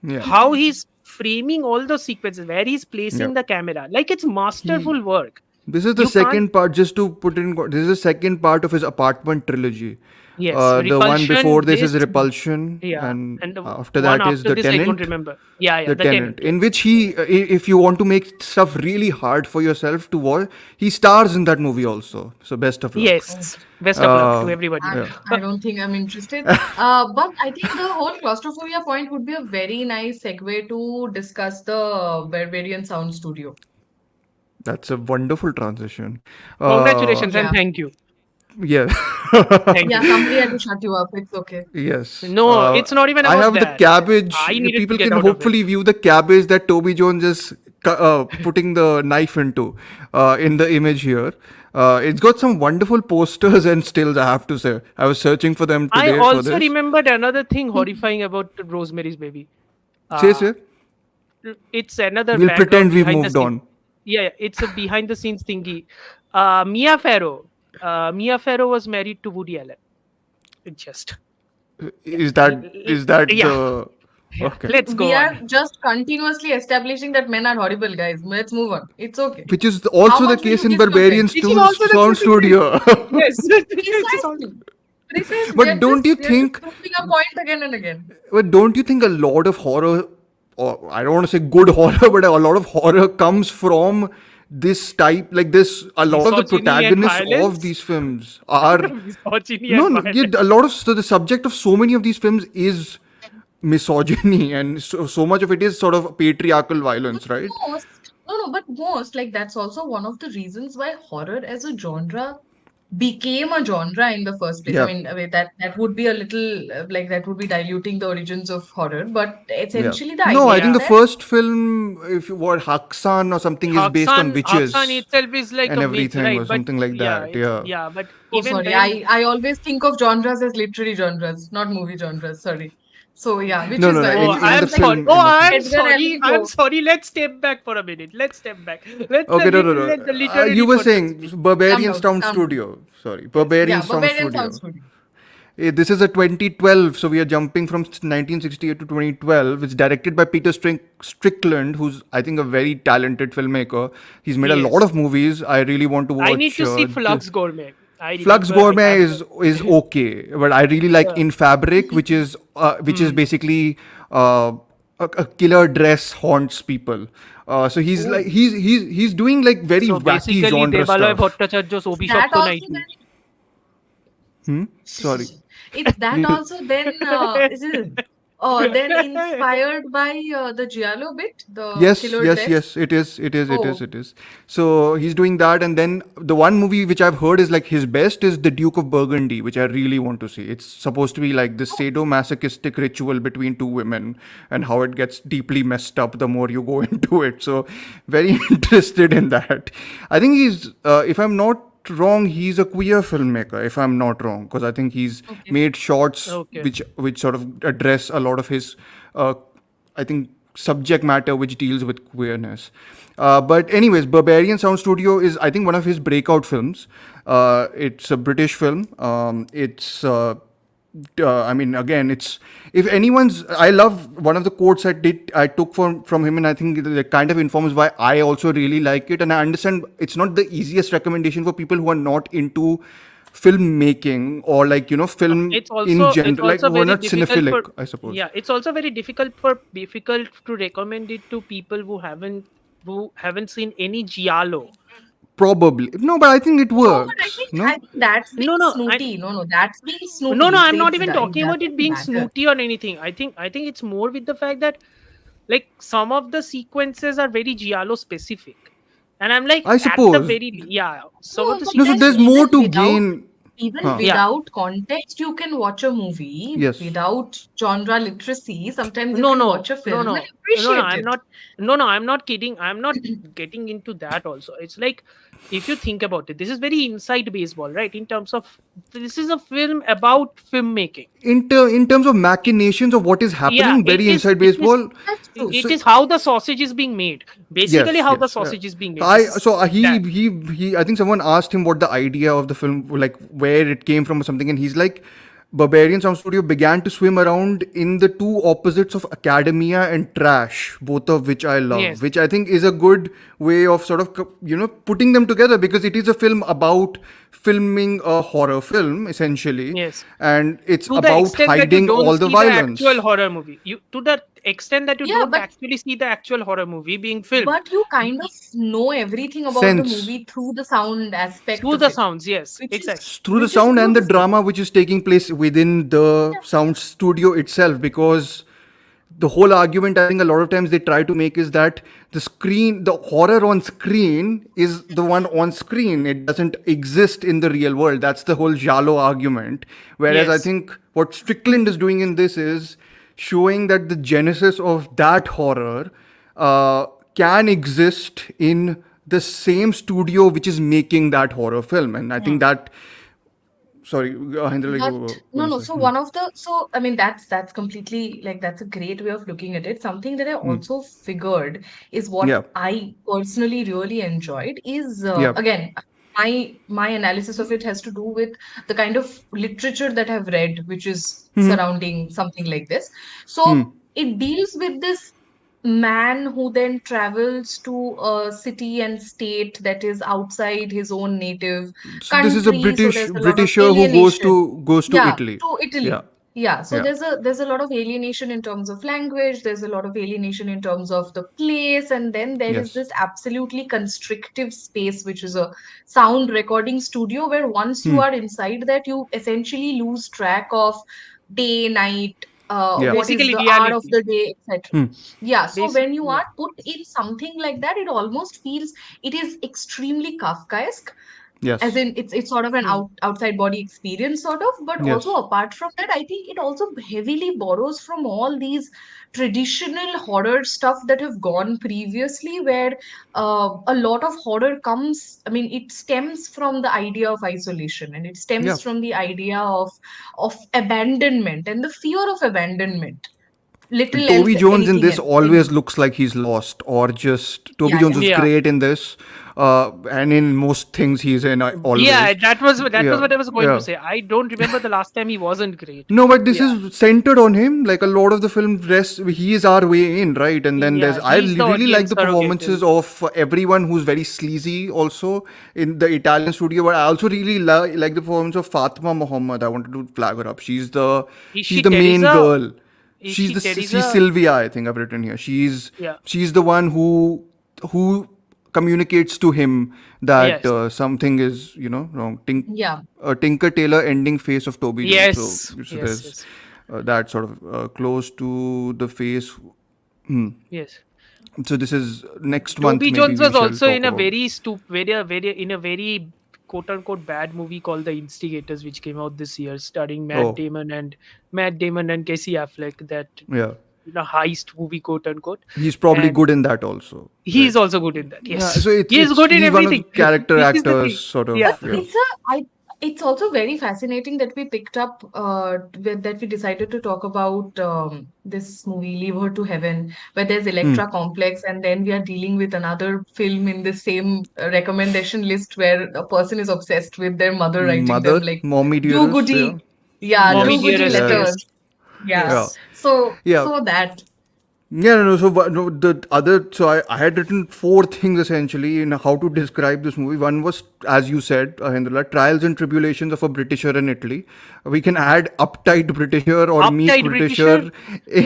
Yeah. How he's framing all those sequences, where he's Yeah. placing the camera, like it's He. masterful work. This is the You can't. second part. Just to put in, this is the second part of his apartment trilogy. Yes, The one before Repulsion, this is this, Repulsion, yeah, and and the after one that is after The this I don't Tenant. remember. Yeah, The the Tenant. Tenant, in Yes, which he, if you want to make stuff really hard for yourself to watch, he stars in that movie also. So best of luck. Oh, yes. Best of luck to Uh, everybody. yeah. I don't think I'm interested. But I think the whole claustrophobia point would be a very nice segue to discuss the Barbarian Sound Studio. That's a wonderful transition. Congratulations and Yeah. thank you. Yeah. Thank Yeah, you. somebody had to shut you up. It's okay. Yes. No, it's not even I about have the that. cabbage. I needed to People get can out of it. hopefully view the cabbage that Toby Jones is putting the knife into in the image here. It's got some wonderful posters and stills, I have to say. I was searching for them I today for also this. remembered another thing horrifying about Rosemary's Baby. Say, Uh, say. it's another We'll background pretend we've behind the moved scenes. on. Yeah, it's a behind the scenes thingy. Mia Farrow. Mia Farrow was married to Woody Allen. It just Is that yeah, the. yeah. Okay. Let's We go are on. just continuously establishing that men are horrible, guys. Let's move on. It's okay. Which is How also the much will case you in diss your Barbarian friends? Which is also the Sound case in this. Studio. Yes, it is Precisely. Precisely. We are But don't you just think proving a point again and again. But don't you think a lot of horror, or I don't want to say good horror, but a lot of horror comes from this type, like this? A lot of the misogyny and protagonists of violence. these films are Misogyny no, and no. Yeah, violence. a lot of so the subject of so many of these films is misogyny, and so much of it is sort of patriarchal But violence, right? most, no, but most, like that's also one of the reasons why horror as a genre became a genre in the first place. I Yeah, mean, that would be a little like that would be diluting the origins of horror, but yeah. essentially the No, I idea think is Yeah. the that first film, if you were Haksan or something, is based on Haksan witches itself is like and a myth, everything, right? or But something like yeah, that. Yeah. but oh even sorry, then, I always think of genres as literary genres, not movie genres. Sorry. So yeah, which No, is no, no. why oh, which is In why I the I'm am like sorry. film, Oh, in the I film. am Edgar sorry. Allan I am Poe. sorry. Let's step back for a minute. Let's step back. Okay, no, no, no. Let the You literary were person saying speak. Calm Barbarian down, Sound calm down. Studio. Sorry, Yes. Barbarian Yeah, Sound Barbarian Sound Studio. Studio. This is a 2012, so we are jumping from 1968 to 2012. It's directed by Peter Strickland, who's I think a very talented filmmaker. He's made a lot Yes. of movies. I really want to I need watch to see the Flux Gourmet. I Flux remember I Gourmet have is okay, but I really like the. In Fabric, which is Hmm. basically a killer dress haunts people. So he's like Oh, he's doing like very So wacky basically, genre Devalaya stuff. Bhattacharya's is that অভিশপ্ত also nighty. Sorry. Is that also then is it then inspired by the Giallo bit, the Yes, killer yes, dress? yes. Oh, It is. So he's doing that, and then the one movie which I've heard is like his best is The Duke of Burgundy, which I really want to see. It's supposed to be like this oh, sadomasochistic ritual between two women, and how it gets deeply messed up the more you go into it. So very interested in that. I think he's, if I'm not wrong, he's a queer filmmaker. If I'm not wrong, because I think he's okay. made shorts Okay. which sort of address a lot of his uh, I think subject matter which deals with queerness. But anyways, Barbarian Sound Studio is I think one of his breakout films. It's a British film. I mean, again, it's if anyone's. I love one of the quotes I took from him, and I think it kind of informs why I also really like it. And I understand it's not the easiest recommendation for people who are not into filmmaking or like film It's in it's general, like also who are very not difficult for, cinephilic, I suppose. yeah, it's also very difficult to recommend it to people who haven't seen any giallo. Probably no, but I think it No, but works. I No, think that's being No, no, snooty. No, that's being no, snooty. I'm not It's even that it talking about it doesn't being matter. snooty or anything. I think it's more with the fact that like some of the sequences are very giallo specific, and I'm like I at the suppose. very, yeah, some of No, the but No, so then there's sequences. more even to without gain. even Huh. Yeah. without context, you can watch a movie. Yes. Without genre literacy, sometimes you No, can no, watch a no, film and no, no, no. appreciate I'm it. not. No, no. I'm not kidding. I'm not getting into that. Also, it's like if you think about it, this is very inside baseball, right? In terms of this is a film about filmmaking. In terms of machinations of what is Yeah, happening, very inside it is baseball. That's true. it So is how the sausage is being made. Basically, yes, how the yes. sausage is being made. I This is so that. he I think someone asked him what the idea of the film, like where it came from or something, and he's like, Barbarian Sound Studio began to swim around in the two opposites of academia and trash, both of which I love, Yes, which I think is a good way of sort of putting them together, because it is a film about filming a horror film essentially, yes. and it's To the about extent that you hiding don't all the see the actual violence. horror movie, you to the extent that you Yeah, don't but actually see the actual horror movie being filmed. but you Y- kind of y- know everything about the Sense. movie through the sound aspect Through of the it, sounds, yes, which is exactly. Through the which is sound and the beautiful. drama which is taking place within the Yeah. sound studio itself, because the whole argument I think a lot of times they try to make is that the horror on screen is the one on screen, it doesn't exist in the real world. That's the whole Jalo argument, whereas I Yes. think what Strickland is doing in this is showing that the genesis of that horror can exist in the same studio which is making that horror film. And I think Hmm. that, sorry, Hendra, like But you were no, going to no. say. So one of the so I mean that's completely like that's a great way of looking at it. Something that I also figured is what Yeah, I personally really enjoyed is yeah. again my analysis of it has to do with the kind of literature that I've read, which is surrounding something like this. So it deals with this man who then travels to a city and state that is outside his own native So this is a country, so British there's a lot of Britisher who alienation. goes to Yeah, Italy. to Yeah, Italy. Yeah, so yeah. there's a lot of alienation in terms of language, there's a lot of alienation in terms of the place, and then there is Yes. this absolutely constrictive space, which is a sound recording studio, where once you are inside that, you essentially lose track of day, night, Yeah. what is Basically, the hour of reality. the day, etc. Yeah, so when Basically, you yeah. are put in something like that, it almost feels it is extremely Kafkaesque, as Yes. in it's sort of an Hmm. outside body experience sort of, but also Yes. apart from that, I think it also heavily borrows from all these traditional horror stuff that have gone previously, where a lot of horror comes, I mean, it stems from the idea of isolation, and it Yeah. stems from the idea of abandonment and the fear of abandonment, And little Toby else Jones in anything this else. I always mean, looks like he's lost, or just Toby yeah, Jones yeah. is Yeah. great in this, and in most things he's in Yeah, always. that was Yeah, what I was going to yeah. say. I don't remember the last time he wasn't great. No, but this Yeah. is centered on him. Like a lot of the film rests, he is our way in, right? And then Yeah, I he's the really like audience the surrogate. performances of everyone who's very sleazy also in the Italian studio. But I also really like the performance of Fatima Muhammad. I wanted to flag her up. Is She's she the main Teresa? girl. Is she She's Teresa? Sylvia, I think I've written here. Yeah. She's the one who communicates to him that Yes. something is wrong. Yeah. Tinker Tailor ending face of Toby Jones. Yes. So Yes. there's Yes. that sort of close to the face. Yes. So this is next month. Toby Maybe Jones we was shall also talk in a about. very in a very quote unquote bad movie called The Instigators, which came out this year, starring Oh, Matt Damon and Casey Affleck. That yeah. heist movie, quote unquote. He's probably And good in that also, right? he's also good in that. Yeah. Yes, So he is it's good in he's one of the everything. character This is the actors, thing. sort But of. Yeah. Yeah. it's also very fascinating that we picked up that we decided to talk about this movie Leave Her to Heaven, where there's Electra Complex, and then we are dealing with another film in the same recommendation list where a person is obsessed with their mother writing them Mother, like mommy do dearest. Yeah. goody, yeah, Mommy do Yes. goody Dearest, Yes. letters, yes, yeah. Yeah. yes. Yeah. So that Yeah, no, no. So no, the other, so I had written four things essentially in how to describe this movie. One was, as you said, Ahendrila, trials and tribulations of a Britisher in Italy. We can add uptight Britisher or meek Uptight Britisher. Britisher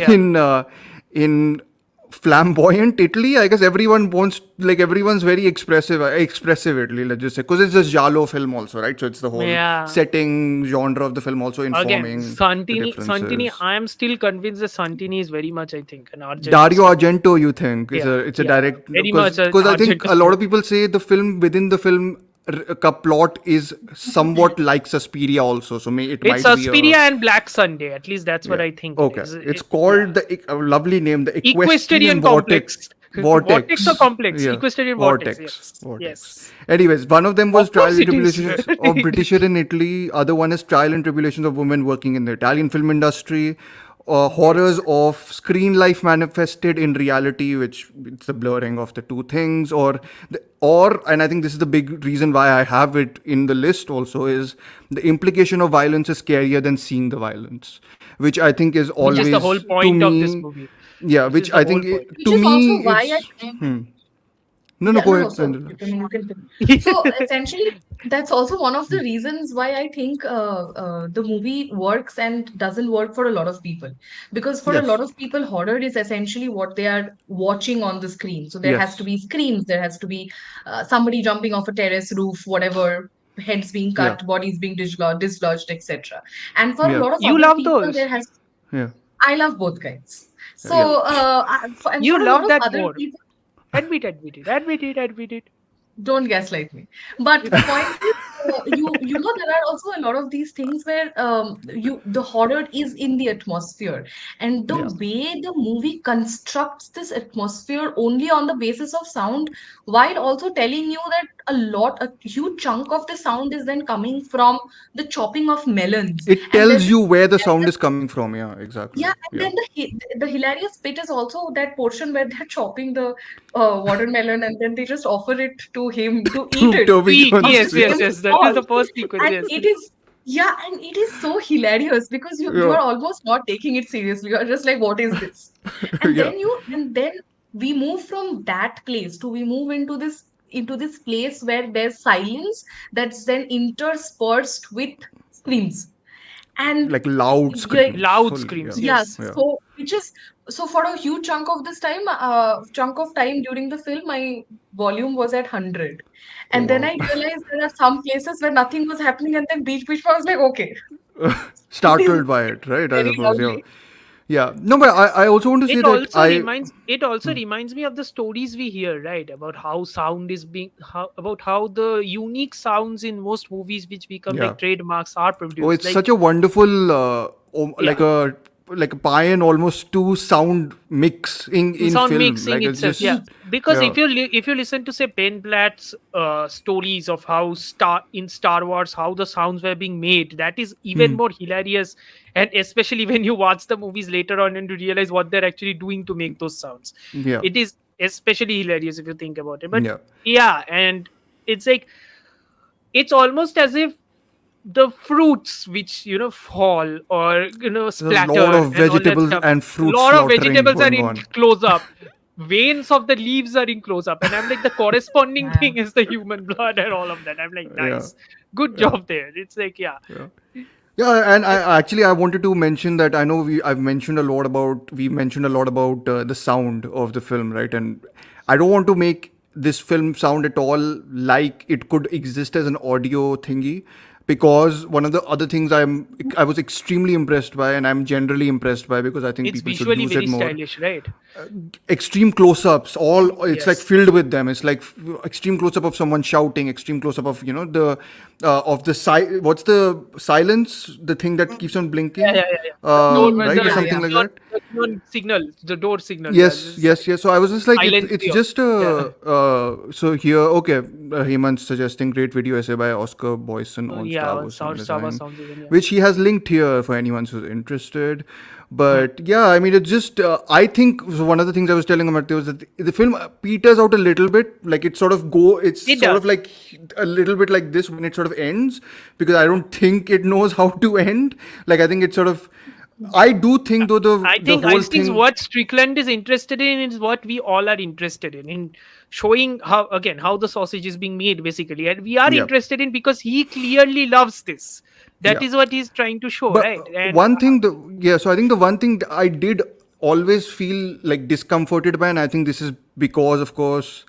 Yeah. in flamboyant Italy. I guess everyone's very expressive Italy. Let's just say, because it's a giallo film also, right? So it's the whole Yeah. setting genre of the film also Again, informing the Santini. differences. I am still convinced that Santini is very much, I think, an Dario Argento. Argento, you think, is Yeah, a it's a yeah, direct, very much an because I think Argento a lot story. of people say the film within the film plot is somewhat like Suspiria also. So it It's might be a Suspiria and Black Sunday. At least that's what yeah. I think it Okay, is. it's Yeah. called a lovely name, the Equestrian Equestrian complex. Vortex or Vortex. complex? Yeah, Equestrian vortex. Vortex, Yes. Vortex. Yes. Anyways, one of them was Of Trials course and it is. Tribulations of Britisher in Italy. Other one is Trial and Tribulations of Women Working in the Italian Film Industry. Horrors Yes. of screen life manifested in reality, which it's the blurring of the two things, and I think this is the big reason why I have it in the list also, is the implication of violence is scarier than seeing the violence, which I think is Which is the whole always to point of this me, movie. yeah, Which is which the I whole think point. Which to is also me why I it's no, no, Yeah, go no, no. ahead, So Angela. you can finish. So essentially, that's also one of the reasons why I think the movie works and doesn't work for a lot of people. Because for a lot Yes, of people, horror is essentially what they are watching on the screen. So there has to yes, be screams, there has to be somebody jumping off a terrace roof, whatever, heads being yeah, cut, bodies being dislodged, etc. And for a yeah, lot of You other love people, those. yeah, I love both kinds. yeah. So, and You for a lot love of that other more. people, Admit it. don't gaslight me. But the point is, you know, there are also a lot of these things where the horror is in the atmosphere, and the Yeah. way the movie constructs this atmosphere only on the basis of sound, while also telling you that a huge chunk of the sound is then coming from the chopping of melons, It and tells you where the sound is coming from. Yeah, exactly. yeah, and Yeah. then the hilarious bit is also that portion where they're chopping the watermelon and then they just offer it to him to eat it Toby Eat. on Jones. the Yes, Yeah. yes, same yes. That is stall. the first sequence. And Yes. it is, yeah, and it is so hilarious because you Yeah. are almost not taking it seriously. You are just like, what is this? Yeah. And then we move from that place to we move into this place where there's silence that's then interspersed with screams. And Like loud like screams. Loud Fully. Yeah. screams. yes, Yes. Yeah. so which is so for a huge chunk of this time, chunk of time during the film, my volume was at 100. Oh, And then I wow. realized there are some places where nothing was happening, and then beach I was like, okay, something is Startled by it, right? I very suppose. Yeah. loudly. Yeah. No, but I also want to say that It also reminds me of the stories we hear, right? About how sound is being about how the unique sounds in most movies which become yeah. like trademarks are Oh, produced. it's Like such a wonderful, yeah. like a pie and almost two sound mix in Sound film. mixing Like it's itself, yeah, just because yeah. if you listen to say Ben Platt's stories of how Star Wars how the sounds were being made, that is even Hmm. more hilarious, and especially when you watch the movies later on and you realize what they're actually doing to make those sounds, Yeah. it is especially hilarious if you think about it. But Yeah. yeah, and it's like it's almost as if the fruits which fall or There's a lot splatter of and all that vegetables stuff, and a fruit lot of slaughtering vegetables are going in on. close up, veins of the leaves are in close up, and I'm like the corresponding Yeah. thing is the human blood and all of that. I'm like, Yeah. nice, good Yeah. job there. It's like, yeah. Yeah. Yeah, and I wanted to mention that I know we've mentioned a lot about the sound of the film, right? And I don't want to make this film sound at all like it could exist as an audio thingy, because one of the other things I was extremely impressed by, and I'm generally impressed by, because I think It's people should visually use it very more, stylish, right? extreme close-ups, all it's like Yes. filled with them. It's like extreme close-up of someone shouting, extreme close-up of the of the what's the silence, the thing that keeps on blinking, Yeah. The door, right, or Yeah, something yeah. like that. the neon signal, the door signal. Yeah, Yes, this is yes, yes. So I was just like, silence it's the just yeah. so here, okay, Hemant suggesting great video essay by Oscar Boyson on Star Yeah, Wars sound Star Wars design, sounds even, yeah. which he has linked here for anyone who's interested. But yeah, I mean, it's just I think so one of the things I was telling Amartya was that the film peters out a little bit. Like it's It sort of does. like a little bit like this when it sort of ends, because I don't think it knows how to end. Like I think it's sort of. I do think though the I whole think thing. what Strickland is interested in is what we all are interested in showing how the sausage is being made basically, and we are Yeah. interested in because he clearly loves this. That Yeah. is what he's trying to show, But right? And one thing, so I think the one thing that I did always feel like discomforted by, and I think this is because, of course,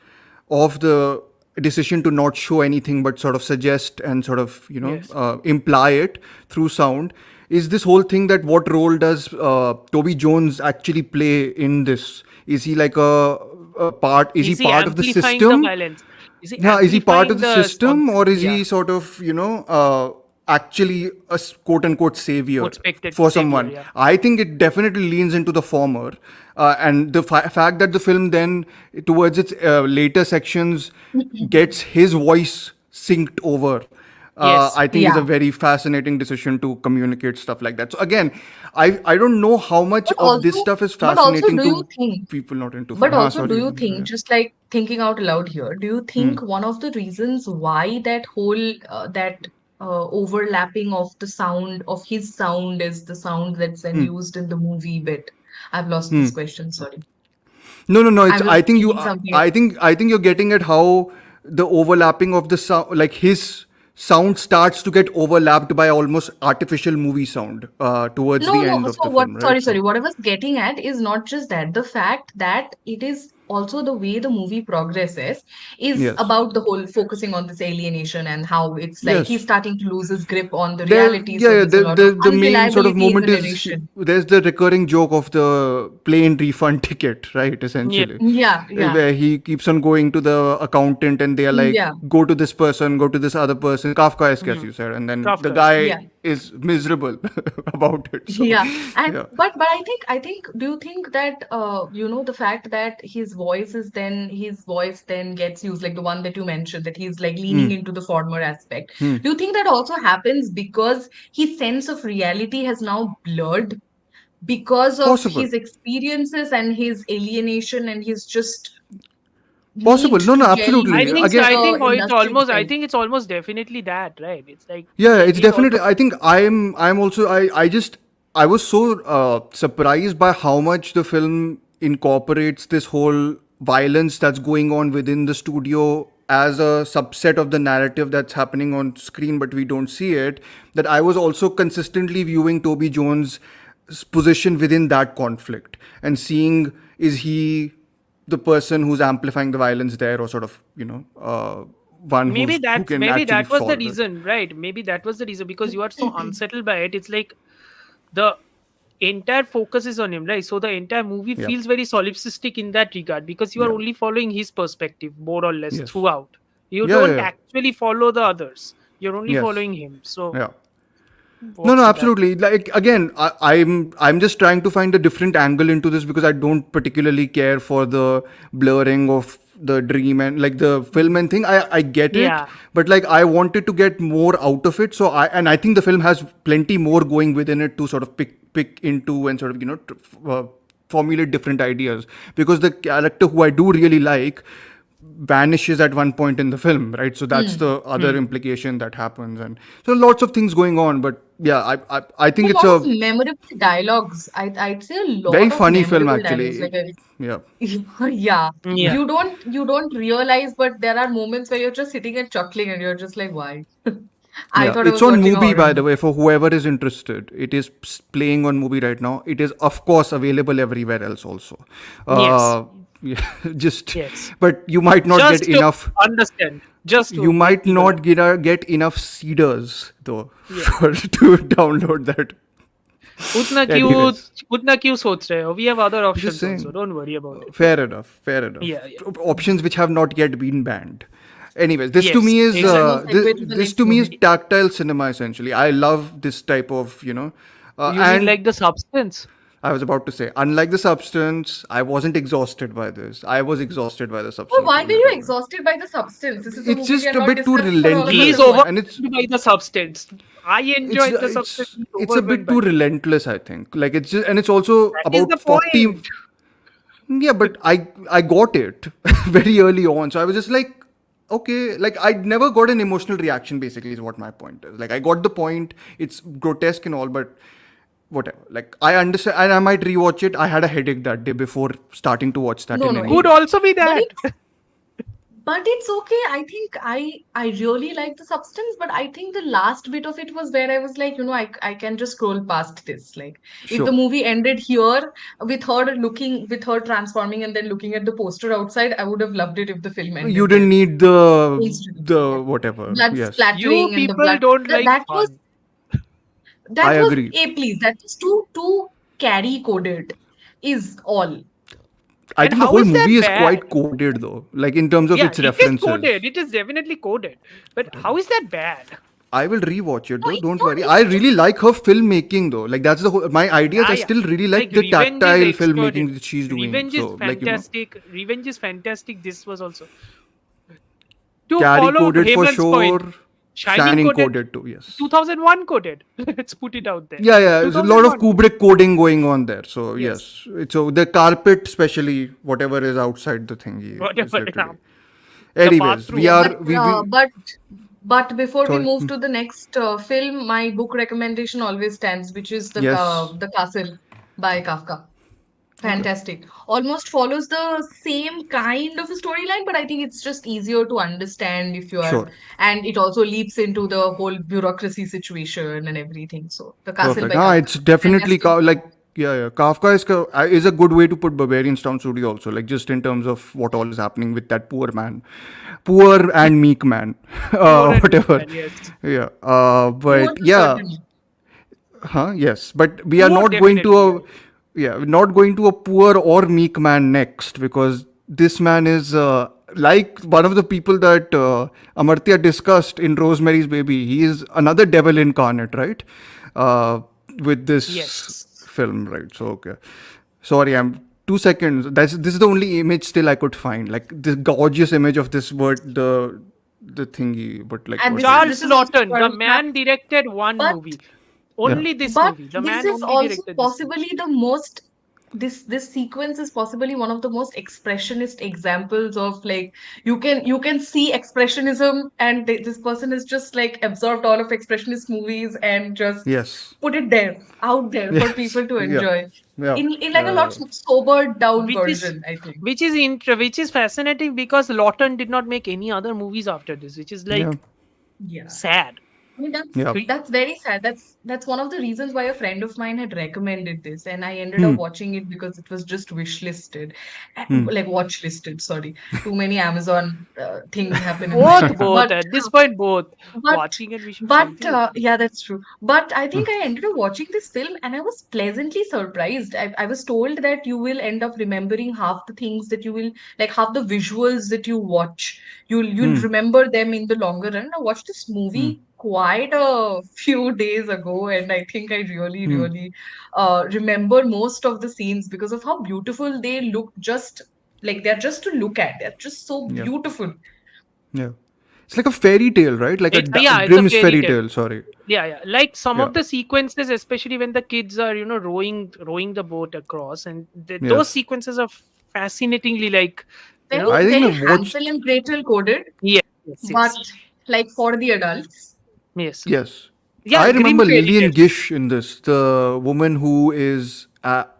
of the decision to not show anything but sort of suggest and sort of, yes, imply it through sound, is this whole thing that what role does Toby Jones actually play in this? Is he like a part? Is he is he part of the amplifying the system? violence? Is he Yeah, is he part of amplifying the the system, or is yeah, he sort of, actually a quote unquote savior expected for savior? someone? Yeah. I think it definitely leans into the former. And the fact that the film then, towards its later sections, gets his voice synced over. Yes. I think is a Yeah. very fascinating decision to communicate stuff like that. So again, I don't know how much But of this also, stuff is but also, fascinating do you to think? people not into film. But Huh, also, do sorry. you think, just like thinking out loud here, do you think one of the reasons why that overlapping of the sound of his sound is the sound that's then used in the movie bit? I've lost this question, sorry. No, no, no. It's. I'm I just think you. thinking something. I think you're getting at how the overlapping of the sound, like his sound, starts to get overlapped by almost artificial movie sound towards No, the no. end of So the what, film, right? sorry, So sorry. What I was getting at is not just that. The fact that it is also the way the movie progresses is yes, about the whole focusing on this alienation and how it's like he's yes. starting to lose his grip on the There, reality. yeah, So yeah, there's a lot of the main sort of unreliability in moment the is narration. there's the recurring joke of the plane refund ticket, right? Yeah. Essentially, Yeah, yeah, where he keeps on going to the accountant and they are like, yeah, go to this person, go to this other person, Kafkaesque, as Hmm. you said, and then the Kafka. guy yeah. is miserable about it. So, Yeah, and yeah, but I think do you think that the fact that his voice then gets used, like the one that you mentioned, that he's like leaning into the former aspect. Do you think that also happens because his sense of reality has now blurred because of possible. his experiences and his alienation and his just Possible. need No, no, to gel I absolutely. think with so. Again, I the think industry I itself? think it's almost definitely that, right? It's like yeah, it's it also definitely. I think I'm also. I was so surprised by how much the film incorporates this whole violence that's going on within the studio as a subset of the narrative that's happening on screen, but we don't see it. That I was also consistently viewing Toby Jones' position within that conflict and seeing, is he the person who's amplifying the violence there, or sort of, one who can maybe actually that was the solve it. reason, right? Maybe that was the reason because you are so unsettled by it. It's like the entire focus is on him, right? So the entire movie Yep. feels very solipsistic in that regard because you are Yep. only following his perspective more or less Yes. throughout. You Yeah. Yeah. don't Yeah. actually follow the others. You're only Yes. following him. So Yeah. No, no, what's that? absolutely. Like again, I'm just trying to find a different angle into this because I don't particularly care for the blurring of the dream and like the film and thing. I get it, Yeah. but like I wanted to get more out of it. So I think the film has plenty more going within it to sort of pick into and sort of formulate different ideas, because the character who I do really like vanishes at one point in the film, right? So that's the other Hmm. implication that happens, and so lots of things going on. But yeah, I think A it's lot of a memorable dialogues. I'd say a very lot of funny film memorable dialogues. actually. Yeah, Yeah, Yeah. you don't realize, but there are moments where you're just sitting and chuckling, and you're just like, why? I yeah. thought I It's was on watching a Mubi, horror by the movie. way, for whoever is interested. It is playing on Mubi right now. It is of course available everywhere else also. Yes. Yeah, just, Yes. but you might not get Just to enough. understand. Just You to make might people not understand. get enough seeders though Yeah. to download that. उतना क्यों Anyways, उतना क्यों सोच रहे हो? We have other I'm just options also. saying. Don't worry about it. Fair enough. Fair enough. Yeah, yeah. Options which have not yet been banned. Anyways, this to Yes, me is That will exactly. segue to the this next to me is movie. tactile cinema essentially. I love this type of You mean and like the substance? I was about to say, unlike The Substance, I wasn't exhausted by this. I was exhausted by The Well, Substance why a were you little bit. exhausted by the substance? This is a It's movie we are just a not bit too discussing for all of a He's relentless, sudden. and it's overwhelmed by the substance. I it's enjoyed the substance. it's He's it's a overwhelmed bit by too it. relentless, I think. Like it's just, and it's also That is about the 40. point. Yeah, but I got it very early on. So I was just like, okay, like I never got an emotional reaction, basically, is what my point is. Like I got the point, it's grotesque and all, but whatever. Like I understand, and I might rewatch it. I had a headache that day before starting to watch that No, in no, any Could case. also be but that. it's okay. I think I really like the substance, but I think the last bit of it was where I was like, I can just scroll past this. Like if the Sure. movie ended here with her transforming and then looking at the poster outside, I would have loved it if the film You ended didn't there need instead of the that. whatever. Blood Yes. You splattering and the people blood don't that, like that was fun. I that was agree. please, that was too carry coded is all. I And think the how whole is that movie is bad? quite coded though, like in terms of Yeah, its it is references. coded. It is definitely coded. But how is that bad? I will rewatch it No, though. it's Don't not. worry. I It's really like her filmmaking though. Like that's the whole. My ideas. Yeah, I yeah. still really Like like the Revenge is tactile exploded. filmmaking that she's doing. Revenge is So like fantastic. Revenge is fantastic. This was also. To Carrie follow coded for Hemant's point, sure. Shining Shining coded coded too. Yes. 2001 coded. Let's put it out there. Yeah, yeah. There's a lot of 2001. Kubrick coding going on there. So Yes. yes. So the carpet, especially whatever is outside the thingy, is Whatever. literally. The Anyways, we yeah, bathroom. are but we. before we Sorry. move to the next film, my book recommendation always stands, which is Yes. the Castle by Kafka. Okay. Fantastic. Almost follows the same kind of a storyline, but I think it's just easier to understand if you are, Sure. and it also leaps into the whole bureaucracy situation and everything. So, The Castle Perfect. by Ah, Kafka. it's definitely Fantastic like book. yeah. Kafka is a good way to put Barbarian Town Studio also. Like just in terms of what all is happening with that poor man, poor and meek man, Poor and meek whatever. man, yes. Yeah. Poor But to yeah. certainly. Huh? Yes. But we are Poor not going to definitely, a yes. yeah. We're not going to a poor or meek man next because this man is like one of the people that Amartya discussed in Rosemary's Baby. He is another devil incarnate, right? Uh, with this Yes. film, right? So okay. Sorry, I'm 2 seconds. This is the only image still I could find. Like this gorgeous image of this word, the thingy, but like And whatever. this Charles is also Lawton, the Charles Mack. man directed one But movie. Yeah. Only this But movie. The this man is only also directed this movie. possibly the most this sequence is possibly one of the most expressionist examples of like you can see expressionism and this person has just like absorbed all of expressionist movies and just Yes. put it there out there for Yes. people to Yeah. enjoy Yeah. in like a lot sobered down Which is version, I think. which is fascinating because Lawton did not make any other movies after this, which is Yeah. like Yeah. sad. I mean, Yeah. He- that's very sad. That's one of the reasons why a friend of mine had recommended this, and I ended Hmm. up watching it because it was just wishlisted, Hmm. like watch listed. Sorry, too many Amazon things happen in my both, life. both. At this point, both. But Watching and wishing same thing. yeah, that's true. But I think I ended up watching this film, and I was pleasantly surprised. I was told that you will end up remembering half the things that you will like half the visuals that you watch. You'll Hmm. remember them in the longer run. I watched this Hmm. movie quite a few days ago, and I think I really, Hmm. really remember most of the scenes because of how beautiful they look. Just like they're just to look at. They're just so Yeah. beautiful. Yeah. It's like a fairy tale, right? Like a It's yeah, it's a Grimm's fairy fairy tale. tale. Sorry. Yeah, yeah. Like some Yeah. of the sequences, especially when the kids are, rowing the boat across, and those Yes. sequences are fascinatingly like, you Very, know, I think very I've Hansel watched. and Gretel coded, yes, yes, but yes, like for the adults. yes. Yes. Yeah, I Grimm remember fairy Lillian tales. Gish in this, the woman who is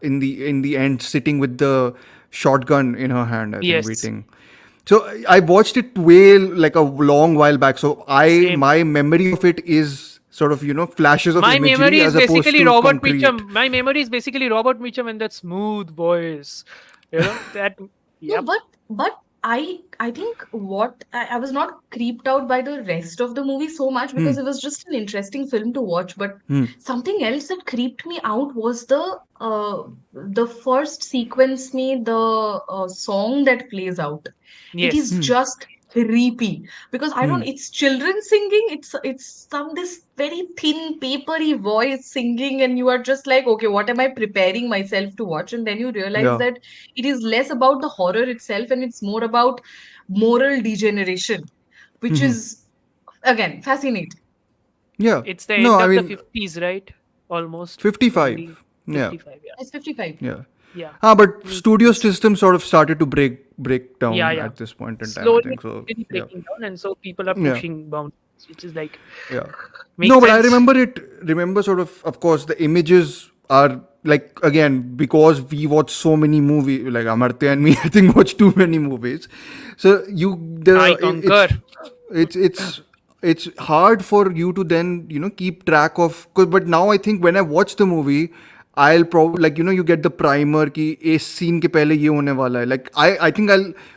in the end sitting with the shotgun in her hand, I think, Yes, waiting. So I watched it way like a long while back. So I same. my memory of it is sort of flashes of My imagery memory is as opposed basically to Robert concrete. Mitchum. My memory is basically Robert Mitchum and that smooth voice. That. No, Yep. but I think I was not creeped out by the rest of the movie so much Hmm. because it was just an interesting film to watch. But Hmm. something else that creeped me out was the first sequence me the song that plays out. It is Yes. Hmm. just creepy because I don't. Hmm. It's children singing. It's some this very thin papery voice singing, and you are just like, okay, what am I preparing myself to watch? And then you realize Yeah. that it is less about the horror itself and it's more about moral degeneration, which Hmm. is again fascinating. Yeah. It's the No, end I of the mean 50s, right? Almost. Only 55. Yeah. 55. Yeah. It's 55. Yeah. Yeah. But Me studio too. system sort of started to break Yeah, down yeah. at this point in time, I Slowly think. So really yeah. breaking down, and so people are Yeah. pushing boundaries, which is like Yeah. makes No, but I sense. remember sort of course, the images are like, again, because we watch so many movies, like Amartya and me, I think watch too many movies. So I concur. it's, it's hard for you to then, keep track of, but now I think when I watch the movie, I'll probably like, you get the primer ki इस scene के पहले ये होने वाला है. Like I think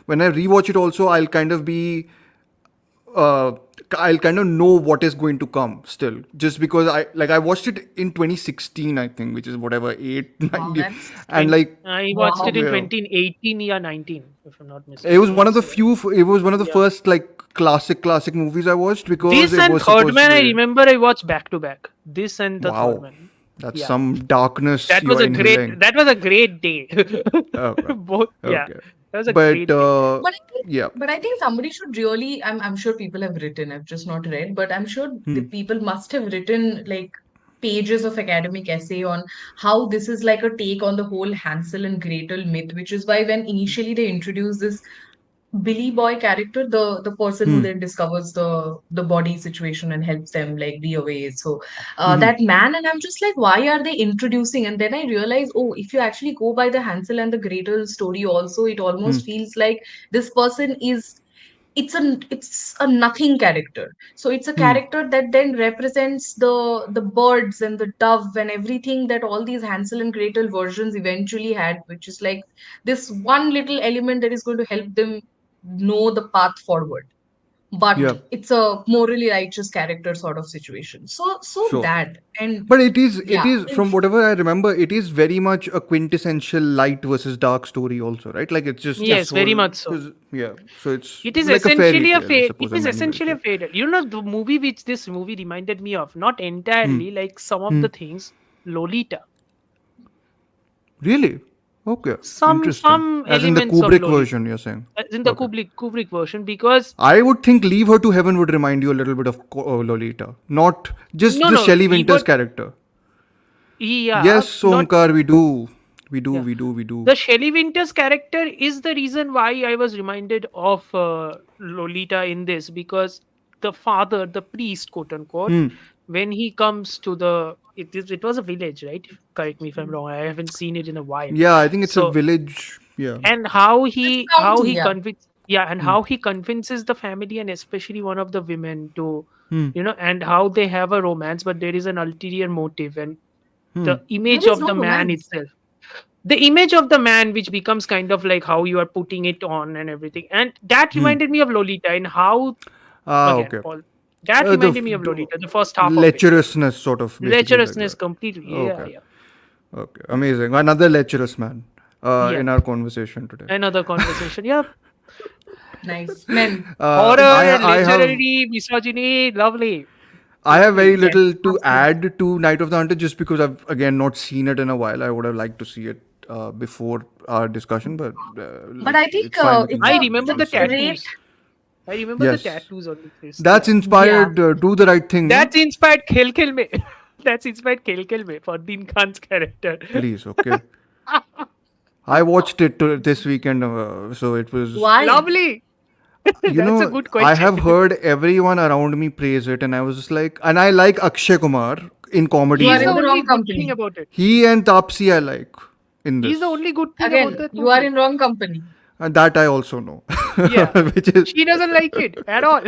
when I rewatch it also, I'll kind of be I'll kind of know what is going to come still, just because I watched it in 2016, I think, which is whatever 8 9 Wow, years, that's and like I watched it wow. in yeah, 2018 or 19, if I'm not it was mistaken. one of the It's few. It was one of the yeah. first like classic movies I watched because This it and was Third supposed to Man, I be. remember I watched back to back. This and the Third Wow, Man. that's Yeah, some darkness that you was are a great. inhaling. That was a great day. Okay, Both, yeah, okay, that was a but great day. But I think, yeah. but I think somebody should really. I'm sure people have written. I've just not read, but I'm sure the people must have written like pages of academic essay on how this is like a take on the whole Hansel and Gretel myth, which is why when initially they introduced this Billy Boy character, the person who Hmm. then discovers the body situation and helps them like be away. So Hmm. that man, and I'm just like, why are they introducing? And then I realize, oh, if you actually go by the Hansel and the Gretel story, also it Hmm. almost feels like this person is it's a nothing character. So it's a Hmm. character that then represents the birds and the dove and everything that all these Hansel and Gretel versions eventually had, which is like this one little element that is going to help them know the path forward. But Yeah. it's a morally righteous character sort of situation. So Sure. that and But it is yeah, from whatever I remember, it is very much a quintessential light versus dark story also, right? Like it's just this Yes, very whole much so. because yeah, so it's It is like a fairy essentially a tale, I fade. suppose It in is many ways. essentially Yeah. a fade. You know, the movie which this movie reminded me of, not Hmm. entirely, like some of Hmm. the things, Lolita. Really? Okay. Interesting. Some As in the elements of Kubrick Lolita, version, you're saying. in the Okay. Kubrick version, because I would think Leave Her to Heaven would remind you a little bit of Lolita, not just no, the no, Shelley we Winters were, character. yeah, Yes, not Omkar, we do. We do, yeah. we do, we do. The Shelley Winters character is the reason why I was reminded of Lolita in this, because the father, the priest, quote unquote, Hmm. when he comes to the it was a village, right? Correct me if I'm wrong. I haven't seen it in a while. Yeah, I think it's a So village. Yeah. and it's a county, yeah. Hmm. how he convinces the family and especially one of the women to, Hmm. and how they have a romance, but there is an ulterior motive, and Hmm. the image There is of no the man romance. itself, the image of the man which becomes kind of like how you are putting it on and everything, and that Hmm. reminded me of Lolita, and how Ah, again okay. all that The reminded me of Lolita, the first half of it. lecherousness, sort of, basically like Lecherousness that. completely, yeah, Okay. yeah, Okay. Amazing. Another lecherous man yeah. in our conversation today. Another conversation, yeah. Nice. Men. Horror, I have literary, misogyny, lovely. I have very Yes, little to absolutely. add to Night of the Hunter just because I've again not seen it in a while. I would have liked to see it before our discussion, but But like I think it's fine. We can it's I a just remember it's the discuss a it. great, tattoos. I remember the Yes, tattoos on the face. that's Yeah. yeah. inspired. Do the right thing, no? That's inspired Khel Khel Me. That's inspired Khel Khel Me for Din Khan's character. Please, okay. I watched it this weekend, so it was. Why? Lovely. You That's a know, good I question. have heard everyone around me praise it, and I was just like, and I like Akshay Kumar in You comedy are He's the in the mode. only wrong good thing company. about it. He and Tapsi I like in He's the this, only good thing about Again, that you are movie. in wrong company. and that I also know, Yeah. which is She doesn't like it at all.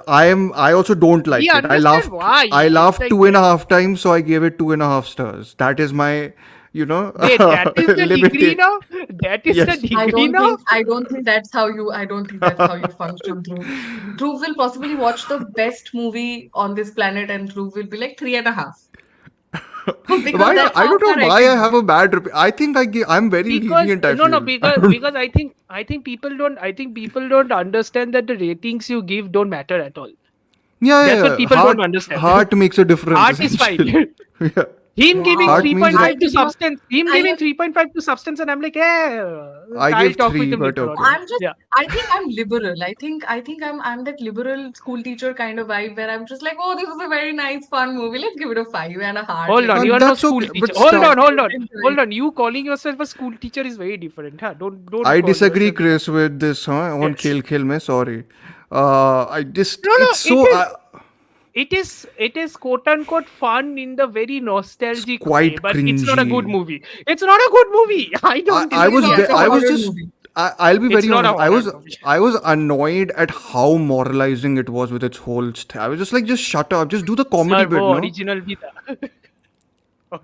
I also don't We like it. understand why. I It's laughed like, 2.5 times, so I gave it 2.5 stars. That is my, wait, that is the degree limited. now? That is the Yes. degree now? I don't think that's how you I don't think that's how you function, Dhruv. Dhruv will possibly watch the best movie on this planet and Dhruv will be like 3.5. Because Why? that's I how don't far know I why I can go. have a bad. I think I'm very Because lenient. I no, no, feel. I don't. because I think people don't understand that the ratings you give don't matter at all. Yeah, That's yeah, what yeah. people don't understand. Heart makes a difference Art is fine. essentially. Yeah. Him giving Heart Wow. means 3.5 that to I did not substance, him I giving have 3.5 to substance, and I'm like, yeah, I I'll gave talk with three, him but later on. okay. I'm just Yeah. I think I'm liberal. I think I'm that liberal school teacher kind of vibe where I'm just like, oh, this is a very nice, fun movie. Let's give it a five and a heart. Hold Let's on, give you it are no That's school okay, teacher. but Hold still, on, hold let's on, enjoy hold it. on. You calling yourself a school teacher is very different, huh? Don't I call disagree, yourself. Chris, with this. Huh? On Yes. Khel Me, sorry. I just No, no. it's It so is. It is quote unquote fun in the very it's nostalgic way, quite but it's not a good cringy. movie. It's not a good movie. I don't I It is was disagree at also a I all. was horror just movie. I'll be It's very not a honest. horror movie. I was annoyed at how moralizing it was with its whole. I was just like, just shut up, just do the comedy Sir, bit, वो no? original भी था.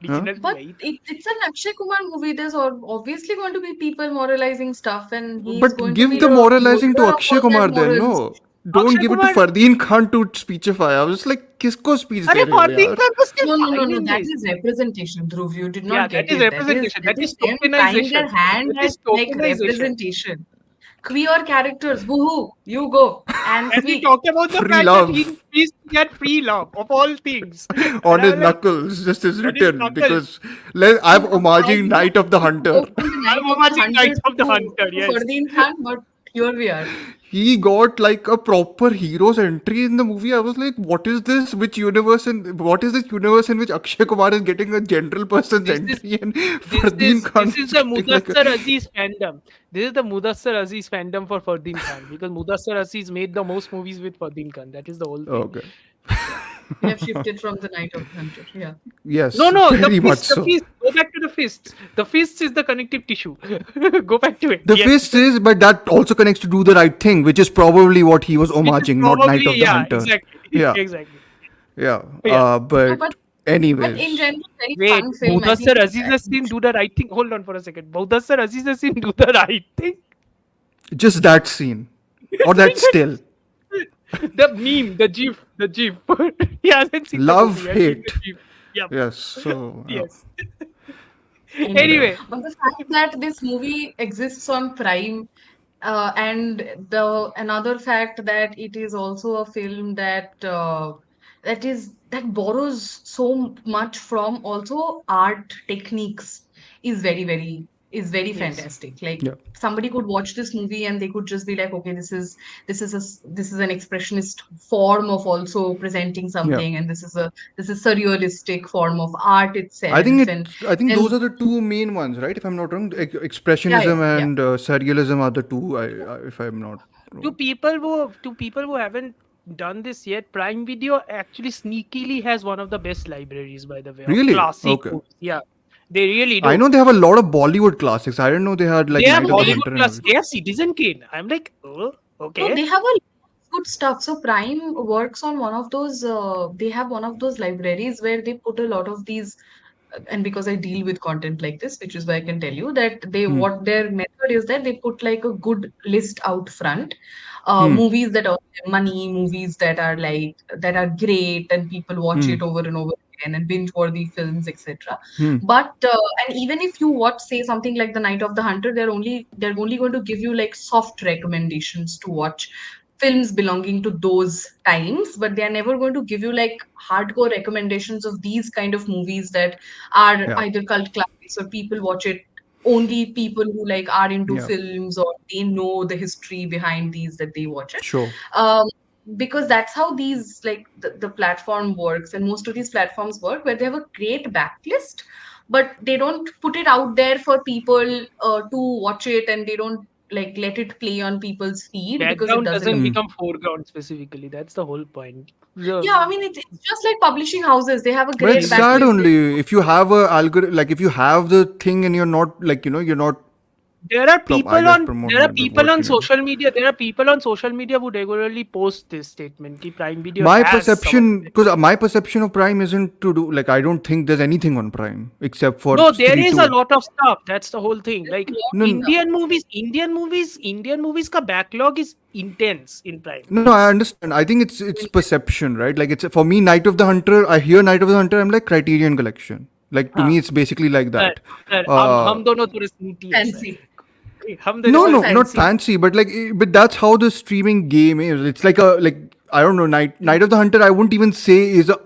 Huh? Original भी But वही था. it's an Akshay Kumar movie. There's obviously going to be people moralizing stuff, and he's But going to give be the the moralizing to molder of Akshay all that Kumar then, morals. no? don't Akshay give it to Kumar. Fardeen Khan to speechify. I was like, किसको speech अरे दे रहे हो Fardeen यार? Khan was still No. fine in That this. is representation, Dhruv. You did Yeah, not that get is it. representation. That That is is them trying tokenization. their hand That at is like tokenization. representation. Queer characters, woohoo, you go and And we speak. talk about the Free fact that he love refused to get free love of all things. on And I his was like, knuckles, just is on his written knuckles. because I'm I homaging did not Night of the expect to Hunter. go from the Night I'm of the watching Hunter Knights of the Hunter, to yes. Fardeen Khan, but here we are. He got like a proper hero's entry in the movie. I was like, what is this? What is this universe in which Akshay Kumar is getting a general person's This is entry and Fardeen Khan this is is the getting like a Mudassar Aziz fandom. This is the Mudassar Aziz fandom for Fardeen Khan because Mudassar Aziz made the most movies with Fardeen Khan. That is the whole thing. okay. Yeah. We have shifted from the Night of the Hunter. Yeah. No, Yes, no, the very much fist, the so. fist. Go back to the fists. The fists is the connective tissue. Go back to it. The Yes. fist is, but that also connects to do the right thing, which is probably what he was Which is homaging, not Night probably, of the yeah, Hunter. exactly. Yeah, Exactly. yeah. Yeah. No, But but in anyways, general, very Wait, fun film. I think Mudassar Aziz has seen do the right thing. Hold on for a second. Mudassar Aziz has seen do the right thing. just that scene or that still. The meme, the gif. He hasn't seen the movie. Love, He has seen hate. the gif. Yep. Yes. So Yes. anyway. yeah. Anyway, But the fact that this movie exists on Prime, and the another fact that it is also a film that borrows so much from also art techniques is very yes. fantastic. Like Yeah. somebody could watch this movie and they could just be like, okay, this is an expressionist form of also presenting Yeah. something, and this is surrealistic form of art I think itself, and those then are the two main ones, right? If I'm not wrong, yeah, expressionism yeah. and surrealism are the two. If I'm not To wrong. people who haven't done this yet, Prime Video actually sneakily has one of the best libraries, by the way, of Really? classic Okay. movies. Yeah, they really I do. know they have a lot of Bollywood classics. I didn't know they had like They have Night of the Hollywood Hunter and plus. everything. They have Citizen Kane. I'm like, oh, No, okay. they have a lot of good stuff. So Prime works on one of those. They have one of those libraries where they put a lot of these. And because I deal with content like this, which is why I can tell you that Hmm. what their method is that they put like a good list out front. Hmm. Movies that earn them money, movies that are great, and people watch Hmm. it over and over again, and binge-worthy films, etc. Hmm. But and even if you watch, say, something like The Night of the Hunter, they're only going to give you like soft recommendations to watch films belonging to those times, but they are never going to give you like hardcore recommendations of these kind of movies that are Yeah. either cult classics or people watch it, only people who like are into Yeah. films or they know the history behind these that they watch it. Sure. um, because that's how these like the platform works, and most of these platforms work where they have a great backlist, but they don't put it out there for people to watch it, and they don't like let it play on people's feed because it Background doesn't doesn't Hmm. become foreground specifically. That's the whole point. yeah, I mean, it's just like publishing houses. They have a But it's great sad backlist. only if you have a algorithm, like if you have the thing and you're not like you're not I guess There promoting are it. But people what on can you do? social media. There are people on social media who regularly post this statement. Ki Prime Video My has some of perception, it. because my perception of Prime isn't to do like I don't think there's anything on Prime except for No, there Stree is a 2. lot of stuff. That's the whole thing. There's Like a lot No, of stuff. Indian movies ka backlog is intense in Prime. no, I understand. I think it's perception, right? Like it's for me, Night of the Hunter. I hear Night of the Hunter. I'm like Criterion Collection. Like to हाँ, me, it's basically like sir that. Sir Uh, हम दोनों थोड़े snooty है sir. Fancy. हम It's no, दोनों all no, not fancy. fancy, but like, but that's how the streaming game is. It's like a like I don't know, Night of the Hunter. I wouldn't even say is a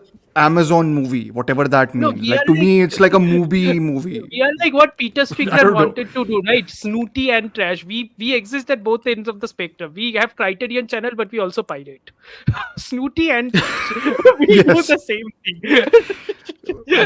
Amazon movie, whatever that no, means. Like to me, it's like a movie. we are like what Peter I Strickland don't know. wanted to do, right? Snooty and trash. We exist at both ends of the spectrum. We have Criterion channel, but we also pirate. Snooty and trash. We do Yes. the same thing.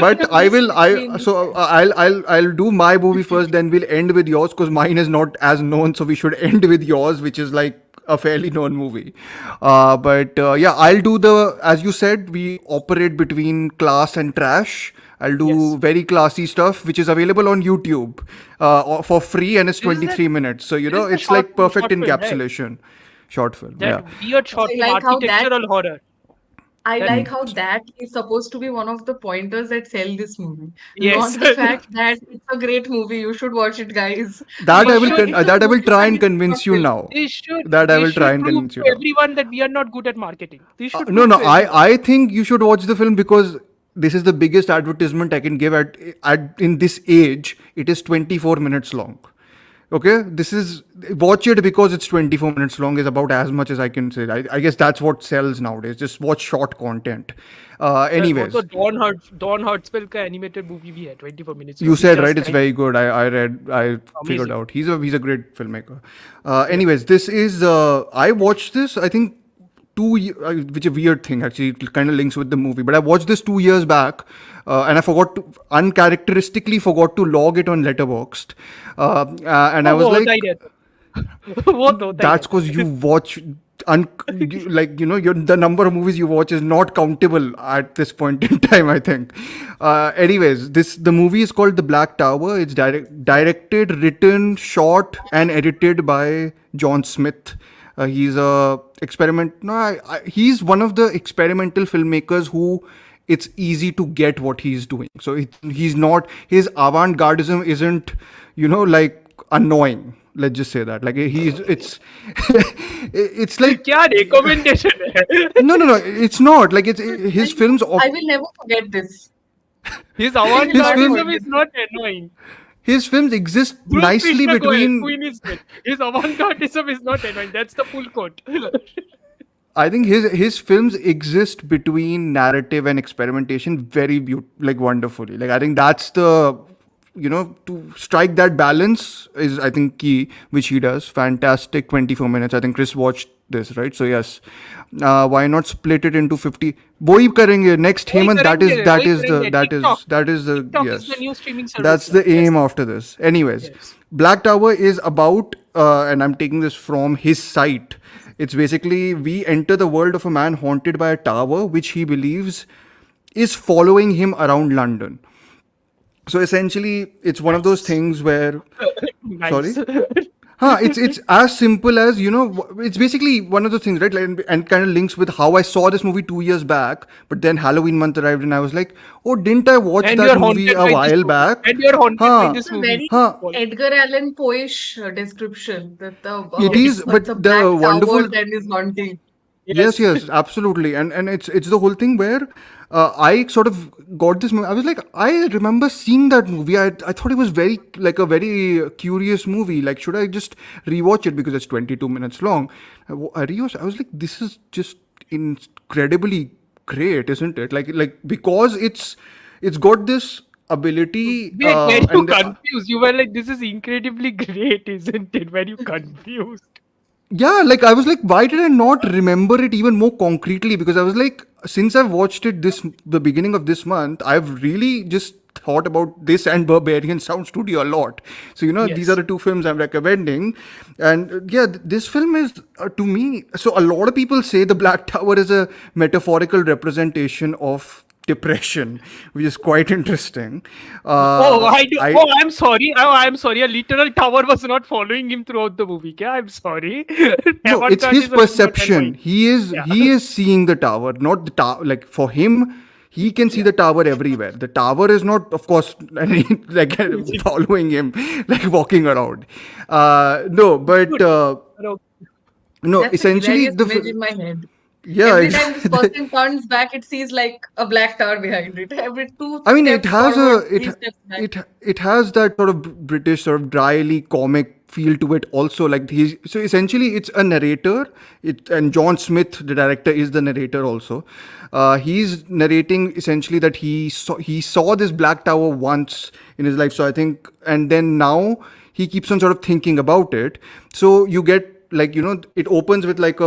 But I will. Basically, I'll do my movie first. Then we'll end with yours because mine is not as known. So we should end with yours, which is like a fairly known movie. But yeah, I'll do the as you said. We operate between class and trash. I'll do Yes. very classy stuff, which is available on YouTube for free, and it's This is 23 minutes. So this is the it's like perfect short film, right? encapsulation. Short film. Yeah. That weird short I film, like how that architectural horror. I That like how that is supposed to be one of the pointers that sell this movie. yes. Not the fact that it's a great movie. You should watch it, guys. That they I will should It's a that I will try and beautifully shot convince you film. now. they should That I they will try should and prove convince you to now. everyone that we are not good at marketing. They should No, prove no. to everyone. I think you should watch the film because this is the biggest advertisement I can give at in this age. It is 24 minutes long. Okay, this is watch it because it's 24 minutes long is about as much as I can say. I guess that's what sells nowadays. Just watch short content. Sir, वो तो Anyways, Don Hartzfeld का animated movie भी है 24 minutes you long. He said right, just it's very good. I figured amazing. out he's a great filmmaker. Yeah. Anyways, this is I watched this. I think which a weird thing actually. It kind of links with the movie, but I watched this 2 years back, and I forgot to uncharacteristically forgot to log it on Letterboxd, and I वो was होता like, ही रहता वो तो होता ही that's because you watch the number of movies you watch is not countable at this point in time, I think. Anyways, the movie is called The Black Tower. It's directed, written, shot, and edited by John Smith. He's a experiment. No, he's one of the experimental filmmakers who it's easy to get what he's doing. So he's not, his avant-gardism isn't, like annoying. Let's just say that. Like it's it's like क्या recommendation है? no, it's not like it's his films. I will never forget this. His not avant-gardism forget is not annoying. His films exist Dhruv nicely Krishna Goyal, between. Queen is dead. His avant-gardism is not annoying. That's the full quote. I think his films exist between narrative and experimentation very like wonderfully. Like I think that's the to strike that balance is I think key, which he does. Fantastic 24 minutes. I think Chris watched this, right? So yes, why not split it into 50? Woi karenge next वही Hemant. That is करेंगे, that वही is the करेंगे. that is TikTok. that is the TikTok yes. is the new streaming service. That's the now. aim Yes. after this. Anyways, Yes. Black Tower is about, and I'm taking this from his site. It's basically we enter the world of a man haunted by a tower which he believes is following him around London. So essentially, it's one of those things where, Nice. sorry, it's as simple as it's basically one of those things, right? Like, and kind of links with how I saw this movie 2 years back, but then Halloween month arrived and I was like, oh, didn't I watch And that you're movie haunted a by this while movie. back? And you're haunted by Huh. this It's a movie. very Huh. Edgar Allan Poe-ish description that It is, but it's a the black tower wonderful. that is haunting. Yes, absolutely, and it's the whole thing where I sort of got this movie. I was like, I remember seeing that movie. I thought it was very like a very curious movie. Like, should I just rewatch it because it's 22 minutes long? I rewatched. I was like, this is just incredibly great, isn't it? Like because it's got this ability. Wait, were you and confused? You were like, this is incredibly great, isn't it? Were you confused? yeah, like I was like, why did I not remember it even more concretely? Because I was like, since I've watched it the beginning of this month, I've really just thought about this and Barbarian Sound Studio a lot. So these Yes. are the two films I'm recommending, and this film is to me. So a lot of people say the Black Tower is a metaphorical representation of depression, which is quite interesting. I do. I'm sorry. I'm sorry. A literal tower was not following him throughout the movie. Yeah, I'm sorry. No, it's his Avant-gardism is not perception. annoying. He is seeing the tower, not the tower. Like for him, he can see the tower everywhere. The tower is not, of course, like following him, like walking around. No, but no. That's a Essentially, hilarious image in my head. yeah. Every time this person turns back, it sees like a black tower behind it. Every two I mean, it steps has forward, a three steps back. it has that sort of British sort of dryly comic feel to it. Also, like so essentially it's a narrator. And John Smith, the director, is the narrator also. He's narrating essentially that he saw this black tower once in his life. So I think, and then now he keeps on sort of thinking about it. So you get like it opens with like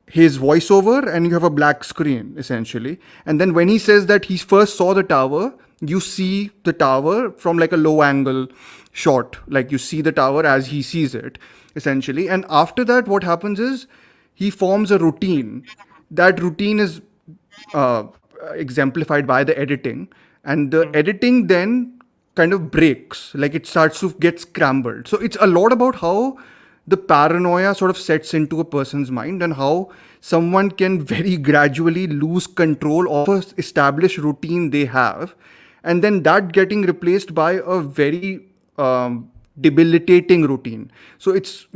his voiceover and you have a black screen essentially, and then when he says that he first saw the tower, you see the tower from like a low angle shot, like you see the tower as he sees it essentially, and after that what happens is he forms a routine. That routine is uh, exemplified by the editing, and the editing then kind of breaks, like it starts to get scrambled. So it's a lot about how the paranoia sort of sets into a person's mind, and how someone can very gradually lose control of a established routine they have, and then that getting replaced by a very debilitating routine. So it's,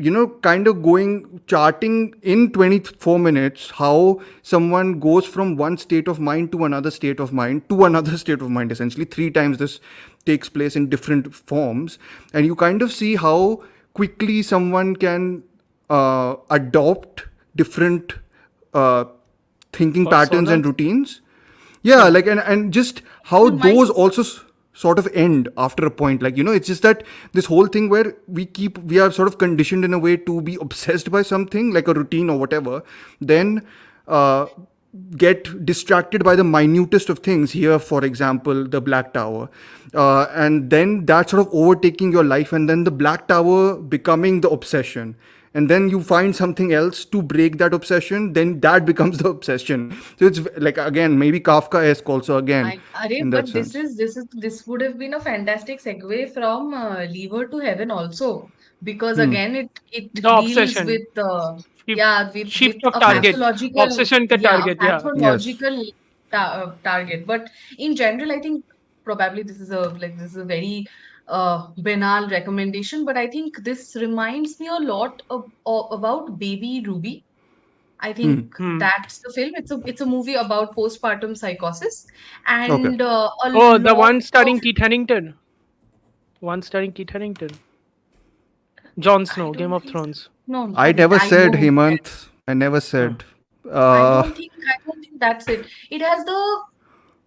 kind of going charting in 24 minutes how someone goes from one state of mind to another state of mind to another state of mind. Essentially 3 times this takes place in different forms, and you kind of see how quickly someone can adopt different uh, thinking patterns and Personas. routines. Yeah, like, and just how My those also sort of end after a point. Like, it's just that this whole thing where we are sort of conditioned in a way to be obsessed by something like a routine or whatever, then uh, get distracted by the minutest of things. Here, for example, the Black Tower, and then that sort of overtaking your life, and then the Black Tower becoming the obsession, and then you find something else to break that obsession, then that becomes the obsession. So it's like, again, maybe Kafka-esque also, again, in that But this sense. is this would have been a fantastic segue from Lever to Heaven also, because again it The deals with obsession. Shift, shift with of a target. pathological, Obsession ka yeah, a target. Yeah. Yes. pathological target. But in general, I think probably this is a very banal recommendation, but I think this reminds me a lot about Baby Ruby. I think Hmm. that's the film. It's a movie about postpartum psychosis, Okay. and a Oh, the lot one of starring Kit Harington. One starring Kit Harington. Jon I Snow, Game don't of think so. Thrones. No, I never I know said, who that is. Hemant. I never Hmm. said. Uh, I don't think that's it. It has the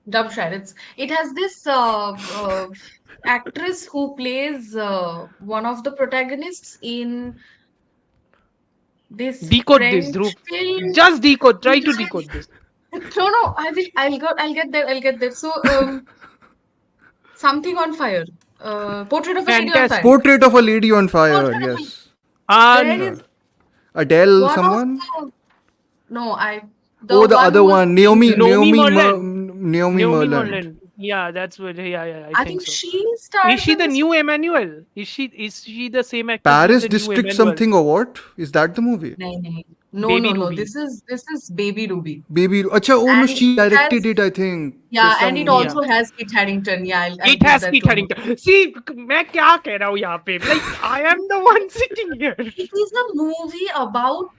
Dubshire. It has this actress who plays one of the protagonists in this Decode this, French Dhruv. film. Just decode. Try Which to decode this. no, I'll get there. So something on fire. Portrait of a Lady on Fire. Fantastic. Portrait of a Lady on Fire. Portrait of a Yes. There And Uh, is Adele, one of someone. the no, I Oh, the the one other who was one, named. Naomi Merlin. Naomi Naomi Merland. Merlin. Yeah, that's what. Yeah, I I think think so. she Is stars she in the this. new Emmanuel? Is she the same actress who's Paris the new District Emmanuel? something or what? Is that the movie? No, no, no, Baby no, no. Ruby. This is Baby Ruby, Baby. Acha, oh no, and she it directed has it, I think. There's yeah, and it Yeah. some. also has Kit Harington. Yeah, I'll It give has that Kit to him. Harington. See, मैं क्या कह रहा हूँ यहाँ पे? Like I am the one sitting here. It is a movie about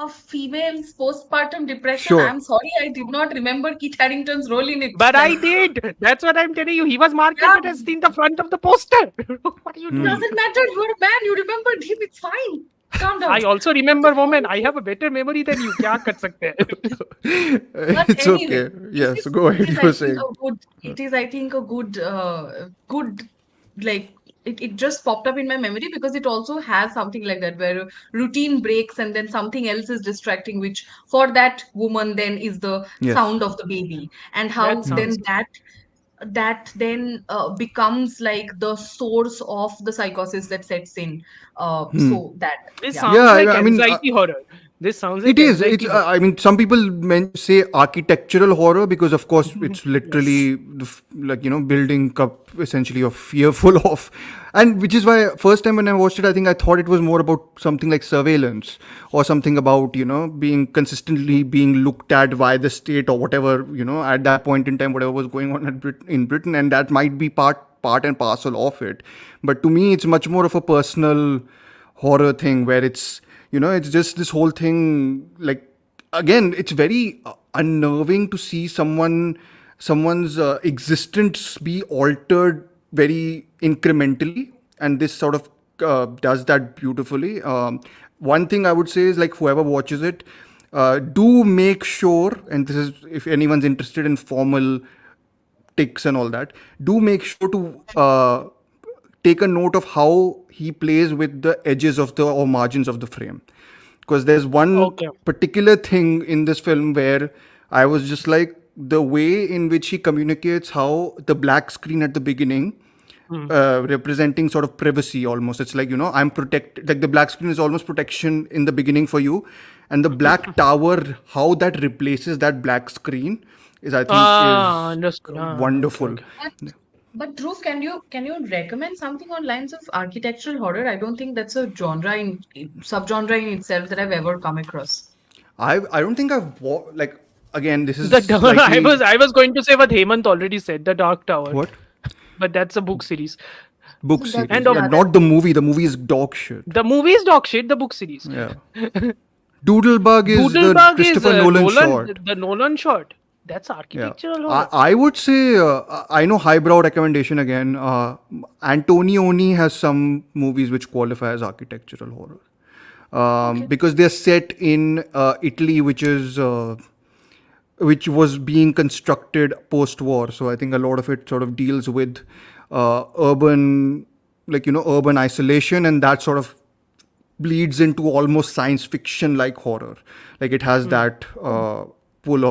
a female's postpartum depression. Sure. I'm sorry, I did not remember Kit Harington's role in it. But I Like, did. That's what I'm telling you. He was yeah, marketed as in the front of the poster. What are you it doing? doesn't matter. You're a man. You remembered him. It's fine. Calm down. I also remember women. I have a better memory than you. क्या कर सकते हैं? But It's anyway, okay. Yes, go ahead. You were saying. I think a good like it just popped up in my memory because it also has something like that where routine breaks and then something else is distracting, which for that woman then is the Yes. sound of the baby, and That how sounds then good. that becomes like the source of the psychosis that sets in. Hmm. So that This yeah. sounds Yeah, like I mean, anxiety horror. This sounds it like is. It's. anxiety horror. I mean, some people say architectural horror because, of course, it's Yes. literally like, building up essentially of fearful of, and which is why first time when I watched it, I think I thought it was more about something like surveillance or something about, being consistently being looked at by the state or whatever, at that point in time, whatever was going on in Britain, and that might be part and parcel of it. But to me, it's much more of a personal horror thing where it's just this whole thing. Like, again, it's very unnerving to see someone's existence be altered very incrementally, and this sort of does that beautifully. One thing I would say is, like, whoever watches it, do make sure, and this is if anyone's interested in formal ticks and all that, do make sure to take a note of how he plays with the edges of the or margins of the frame, because there's one Okay. particular thing in this film where I was just like, the way in which he communicates how the black screen at the beginning, Hmm. representing sort of privacy almost. It's like, I'm protected. Like, the black screen is almost protection in the beginning for you, and the black tower, how that replaces that black screen is, I think, Ah, is understood. Ah, okay, wonderful. okay. But Dhruv, can you recommend something on lines of architectural horror? I don't think that's a genre subgenre in itself that I've ever come across. I don't think like, again, this is The I slightly. was going to say what Hemant already said, The Dark Tower, What? but that's a book series. Book So that series. And Yeah, yeah, that not the movie. The movie is dog shit. the movie is dog shit. The book series. Yeah. Doodlebug is the Doodlebug is Christopher Nolan short. The Nolan short. That's Yeah. architectural horror. I would say, I know highbrow recommendation again. Antonioni has some movies which qualify as architectural horror. okay. Because they're set in Italy, which was being constructed post-war. So I think a lot of it sort of deals with urban, like, urban isolation, and that sort of bleeds into almost science fiction like horror. Like, it has that pull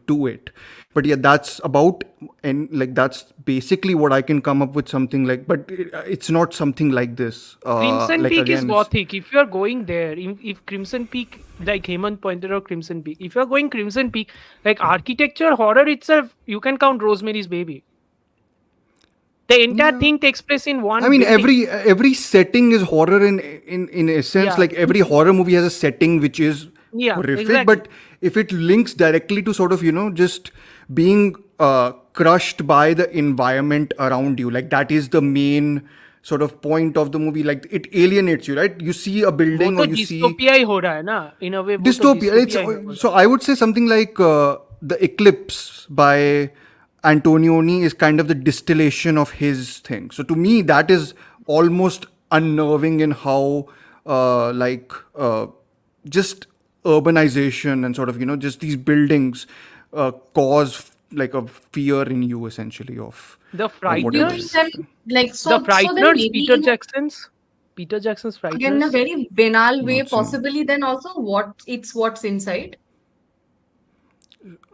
to it. But yeah, that's about, and like, that's basically what I can come up with, something like. But it's not something like this. Crimson Like, Peak is again, it's- gothic. If you're going there, if Crimson Peak, like Hemant pointed out, Crimson Peak. If you're going Crimson Peak, like architecture horror itself, you can count Rosemary's Baby. The entire thing takes place in one. I mean, building. every setting is horror in essence. Yeah. Like, every horror movie has a setting which is Yeah, horrific. exactly. But if it links directly to sort of, just being crushed by the environment around you, like, that is the main sort of point of the movie. Like, it alienates you, right? You see a वो building, तो or you see dystopia ही हो रहा है ना, in a way वो तो dystopia. dystopia ही हो रहा So I would say something like The Eclipse by Antonioni is kind of the distillation of his thing. So to me, that is almost unnerving in how just urbanization and sort of, just these buildings cause like a fear in you, essentially, of The whatever You is. Frighteners, then like the so then Frighteners, maybe Peter Jackson's again in a Frighteners. very banal way, Not seen. possibly then also what's inside.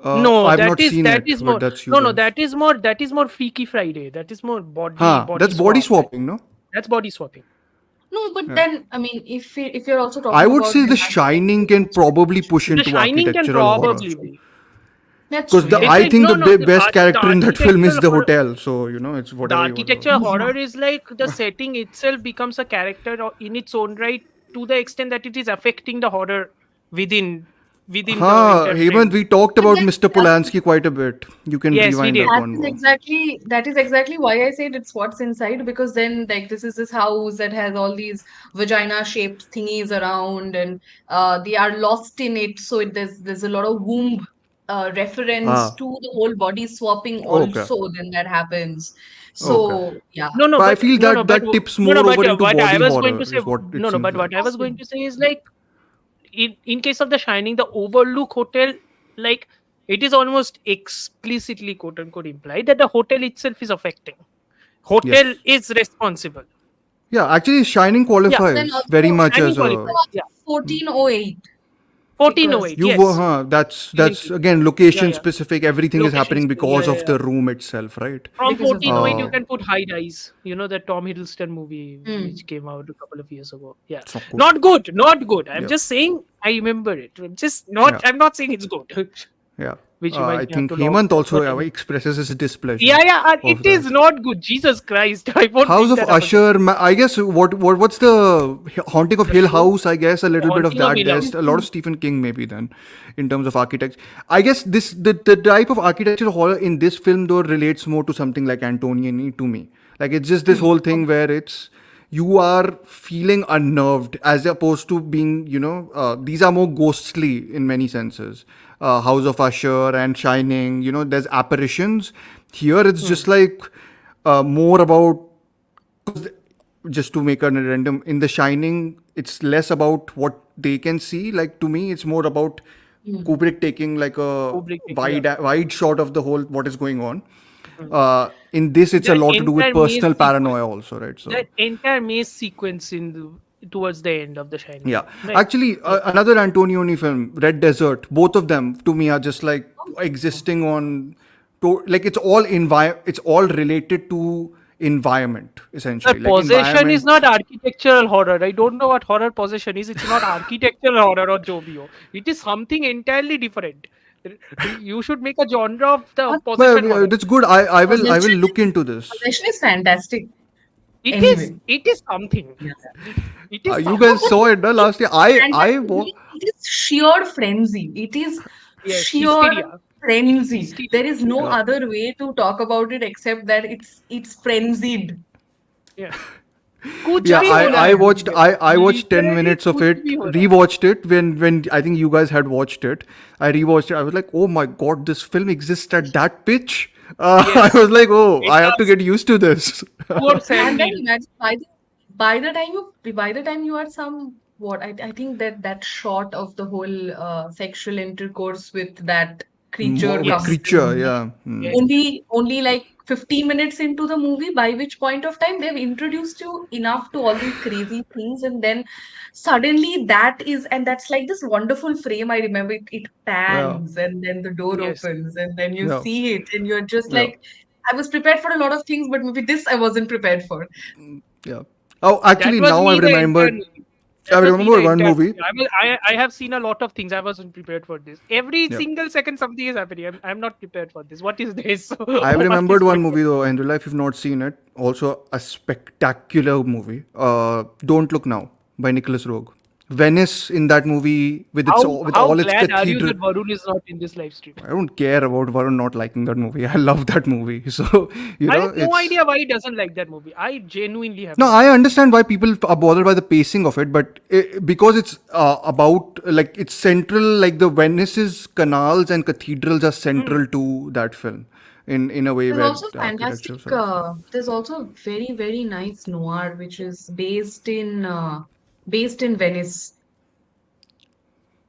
No, I've that not is seen that it, is but more. that's you No, guys. that is more Freaky Friday. That is more Huh, body that's body swap. swapping, no? That's body swapping. No, but then I mean, if you're also talking I would about say The banal Shining can probably push The into Shining can architectural horror. probably be. that's Because true. Yeah. I think No, the the best character in that film is architectural the horror. hotel. So, it's The whatever you want to. architecture horror is like the setting itself becomes a character in its own right, to the extent that it is affecting the horror within the entire Hemant, frame. we talked But about then Mr. that's Polanski quite a bit. You can Yes, we rewind did. that that one. is Go. exactly why I said it's what's inside, because then like this is this house that has all these vagina shaped thingies around, and they are lost in it, so there's a lot of womb reference Ah, to the whole body swapping okay, also then that happens. okay. So yeah. But I feel that tips more over into But I body was going to horror, say is what it seems but like. what I was going to say is like in case of The Shining, the Overlook Hotel, like it is almost explicitly quote unquote implied that the hotel itself is affecting. Hotel Yes. is responsible. Yeah, actually, Shining Then qualifies also very much Shining as a. qualifies. Yeah. 1408 1408. You Yes. were, that's again location Yeah. specific. Everything is Location happening specific. because Yeah, of the room itself, right? From because of 1408, you Uh, can put High Rise. You know, the Tom Hiddleston movie Hmm. which came out a couple of years ago. Yeah. it's not good. Not good. Not good. I'm Yeah. just saying I remember it. Yeah. I'm not saying it's good. Yeah. Which you might I have think to log. Hemant also Whatever. expresses his displeasure. Yeah, of it is that. not good. Jesus Christ. I won't House bring of that up again. Usher. I guess what's the Haunting of Hill House? I guess a little bit of Haunting of that. Hill There's House. a lot of Stephen King maybe then, in terms of architecture. I guess the type of architectural horror in this film though relates more to something like Antonioni to me. Like, it's just this whole thing where it's you are feeling unnerved as opposed to being, these are more ghostly in many senses. House of Usher and Shining, there's apparitions. Here it's just like more about, just to make a random, in The Shining, it's less about what they can see. Like, to me, it's more about Kubrick taking like a Kubrick taking, wide shot of the whole what is going on. In this, it's a The lot to do with entire maze personal sequence. paranoia also, right? So That entire maze sequence towards the end of The Shining. yeah, Right. actually, another Antonioni film, Red Desert. Both of them to me are just like existing on, like it's all related to environment essentially. But Like, possession is environment. not architectural horror. I don't know what horror possession is. It's not architectural horror or Jobio. It is something entirely different. You should make a genre of the Well, possession yeah, horror. that's good. I will Possession look into this. Possession is fantastic. It is Anyway. it is something. Yeah. It is You guys something. saw it last year. I And I it wa- is sheer frenzy. It is Yes, sheer hysteria. It's frenzy. hysteria. There is no Yeah. yeah. other way to talk about it except that it's frenzied. Yeah. कुछ Yeah, भी I हो रहा I है watched movie में. I watched 10 Literally minutes of कुछ it, भी हो रहा है. rewatched it when I think you guys had watched it. I rewatched it. I was like, "Oh my god, this film exists at that pitch." I Yes, was like, "Oh, it I have to does. get used to this." Poor And then Sandy. imagine by the time you are some what I think that shot of the whole sexual intercourse with that creature With comes Yes, creature, in. yeah. Hmm. yes, Only like 15 minutes into the movie, by which point of time they've introduced you enough to all these crazy things, and then suddenly that's like this wonderful frame. I remember it Yeah, pans, and then the door yes. opens, and then you yeah, see it, and you're just yeah, like, I was prepared for a lot of things, but maybe this I wasn't prepared for. yeah. Oh, That actually, was now I've me the entire remembered. movie. I That was me the remember one entire movie. movie. I have seen a lot of things. I wasn't prepared for this. Every Yeah. single second something is happening. I'm not prepared for this. What is this? I've What is remembered one going on? movie though, Ahendrila, if you've not seen it. Also a spectacular movie. Don't Look Now by Nicholas Roeg. Venice in that movie with How all its glad are you cathedral. that Varun is not in this live stream? I don't care about Varun not liking that movie. I love that movie. So I have no it's idea why he doesn't like that movie. I genuinely have no. no I idea. understand why people are bothered by the pacing of it, but because it's about like it's central, like the Venice's canals and cathedrals are Hmm. central to that film in a way There's where also the fantastic. architecture sort of. There's also very very nice noir, which is based in Venice.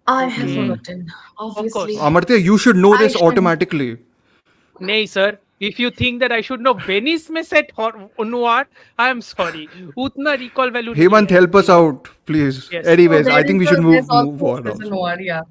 I have Hmm. Okay. forgotten. Of Obviously, course. Amartya, you should know I this should. automatically. नहीं sir. If you think that I should know Venice में set noir, I am sorry. उतना recall value नहीं Hemant, है help us मेरे पास. out, please. Yes. So Anyways, I think we should there's move also on there's a also. noir. Yeah,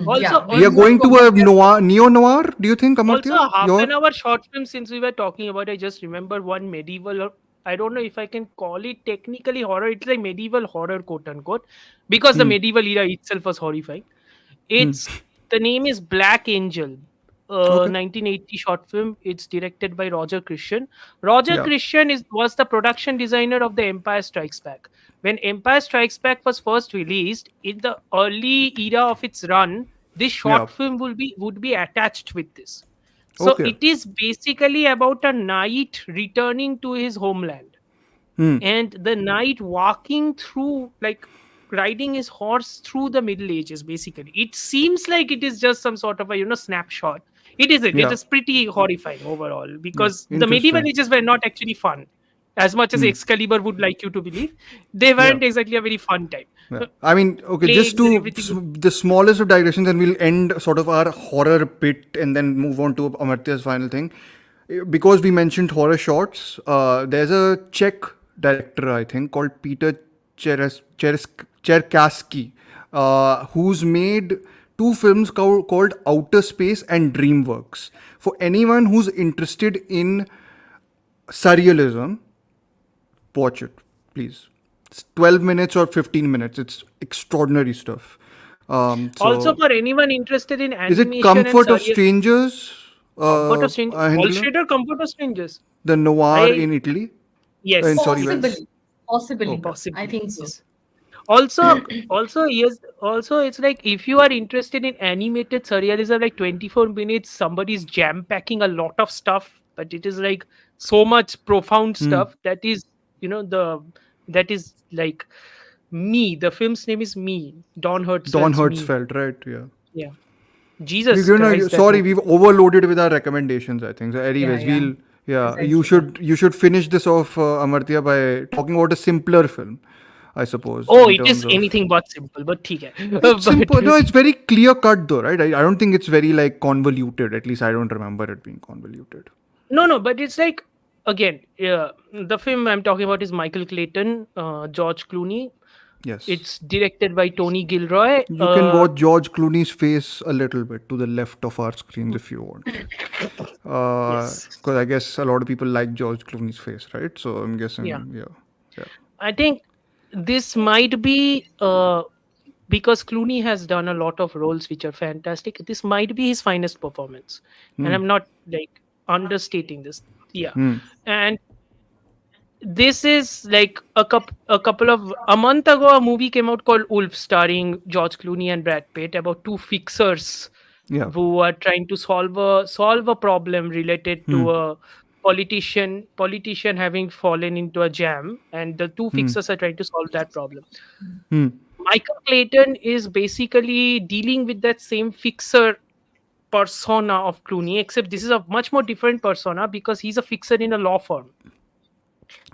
Also, yeah. We are We'll also, move going to forward. a noir, neo noir. Do you think, also Amartya? a half Your an hour short film since we were talking about. I just remember one medieval. Or I don't know if I can call it technically horror. It's like medieval horror, quote unquote, because the hmm, medieval era itself was horrifying. hmm. It's the name is Black Angel. Okay. 1980 short film. It's directed by Roger Christian. Roger Yeah. Christian was the production designer of The Empire Strikes Back. When Empire Strikes Back was first released in the early era of its run, this Yeah. short film would be attached with this. So Okay. it is basically about a knight returning to his homeland, Hmm. and the knight walking through, like riding his horse through the Middle Ages. Basically, it seems like it is just some sort of a snapshot. It isn't. It Yeah. is pretty horrifying overall Yeah. because the medieval Interesting. ages were not actually fun. As much as Hmm. Excalibur would like you to believe, they Yeah. weren't exactly a very fun time. Yeah. I mean, okay, just Plagues and to everything. the smallest of digressions, and we'll end sort of our horror bit and then move on to Amartya's final thing. Because we mentioned horror shorts, there's a Czech director, I think, called Peter Cherkasky, who's made two films called Outer Space and Dreamworks. For anyone who's interested in surrealism, watch it, please. It's 12 minutes or 15 minutes. It's extraordinary stuff. Also, So, for anyone interested in is it animation and Comfort of surreal, Strangers, Comfort of Strangers, Paul Hendrila? Schrader, Comfort of Strangers. The noir I in Italy? In Yes, sorry, yes, Venice? Possibly, possibly. Okay. I possibly think so. yes. Also yes, also it's like if you are interested in animated surrealism, like 24 minutes, somebody's jam packing a lot of stuff, but it is like so much profound Hmm. stuff that is that is like Me. The film's name is Me. Don Don Hertzfeld's Me. Hertzfeld, right? Yeah. Yeah. We've, Jesus Christ, that sorry, movie. we've overloaded with our recommendations, I think. So Yeah, anyways, yeah. yeah, Precisely. Yeah. you should finish this off, Amartya, by talking about a simpler film, I suppose, Oh, in it is terms of. anything but simple, but ठीक है. It's simple. No, But it's very clear cut though, right? I don't think it's very like convoluted. At least I don't remember it being convoluted. no, but it's like again, the film I'm talking about is Michael Clayton, George Clooney. Yes. It's directed by Tony Gilroy. You can watch George Clooney's face a little bit to the left of our screens if you want. Yes, Because I guess a lot of people like George Clooney's face, right? So I'm yeah. guessing, yeah. I think this might be because Clooney has done a lot of roles which are fantastic. This might be his finest performance, and I'm not like understating this. Yeah, and this is like a couple of a month ago, a movie came out called Wolf, starring George Clooney and Brad Pitt, about two fixers Yeah. who are trying to solve a problem related Hmm. to a politician having fallen into a jam, and the two Hmm. fixers are trying to solve that problem. Hmm. Michael Clayton is basically dealing with that same fixer persona of Clooney, except this is a much more different persona because he's a fixer in a law firm.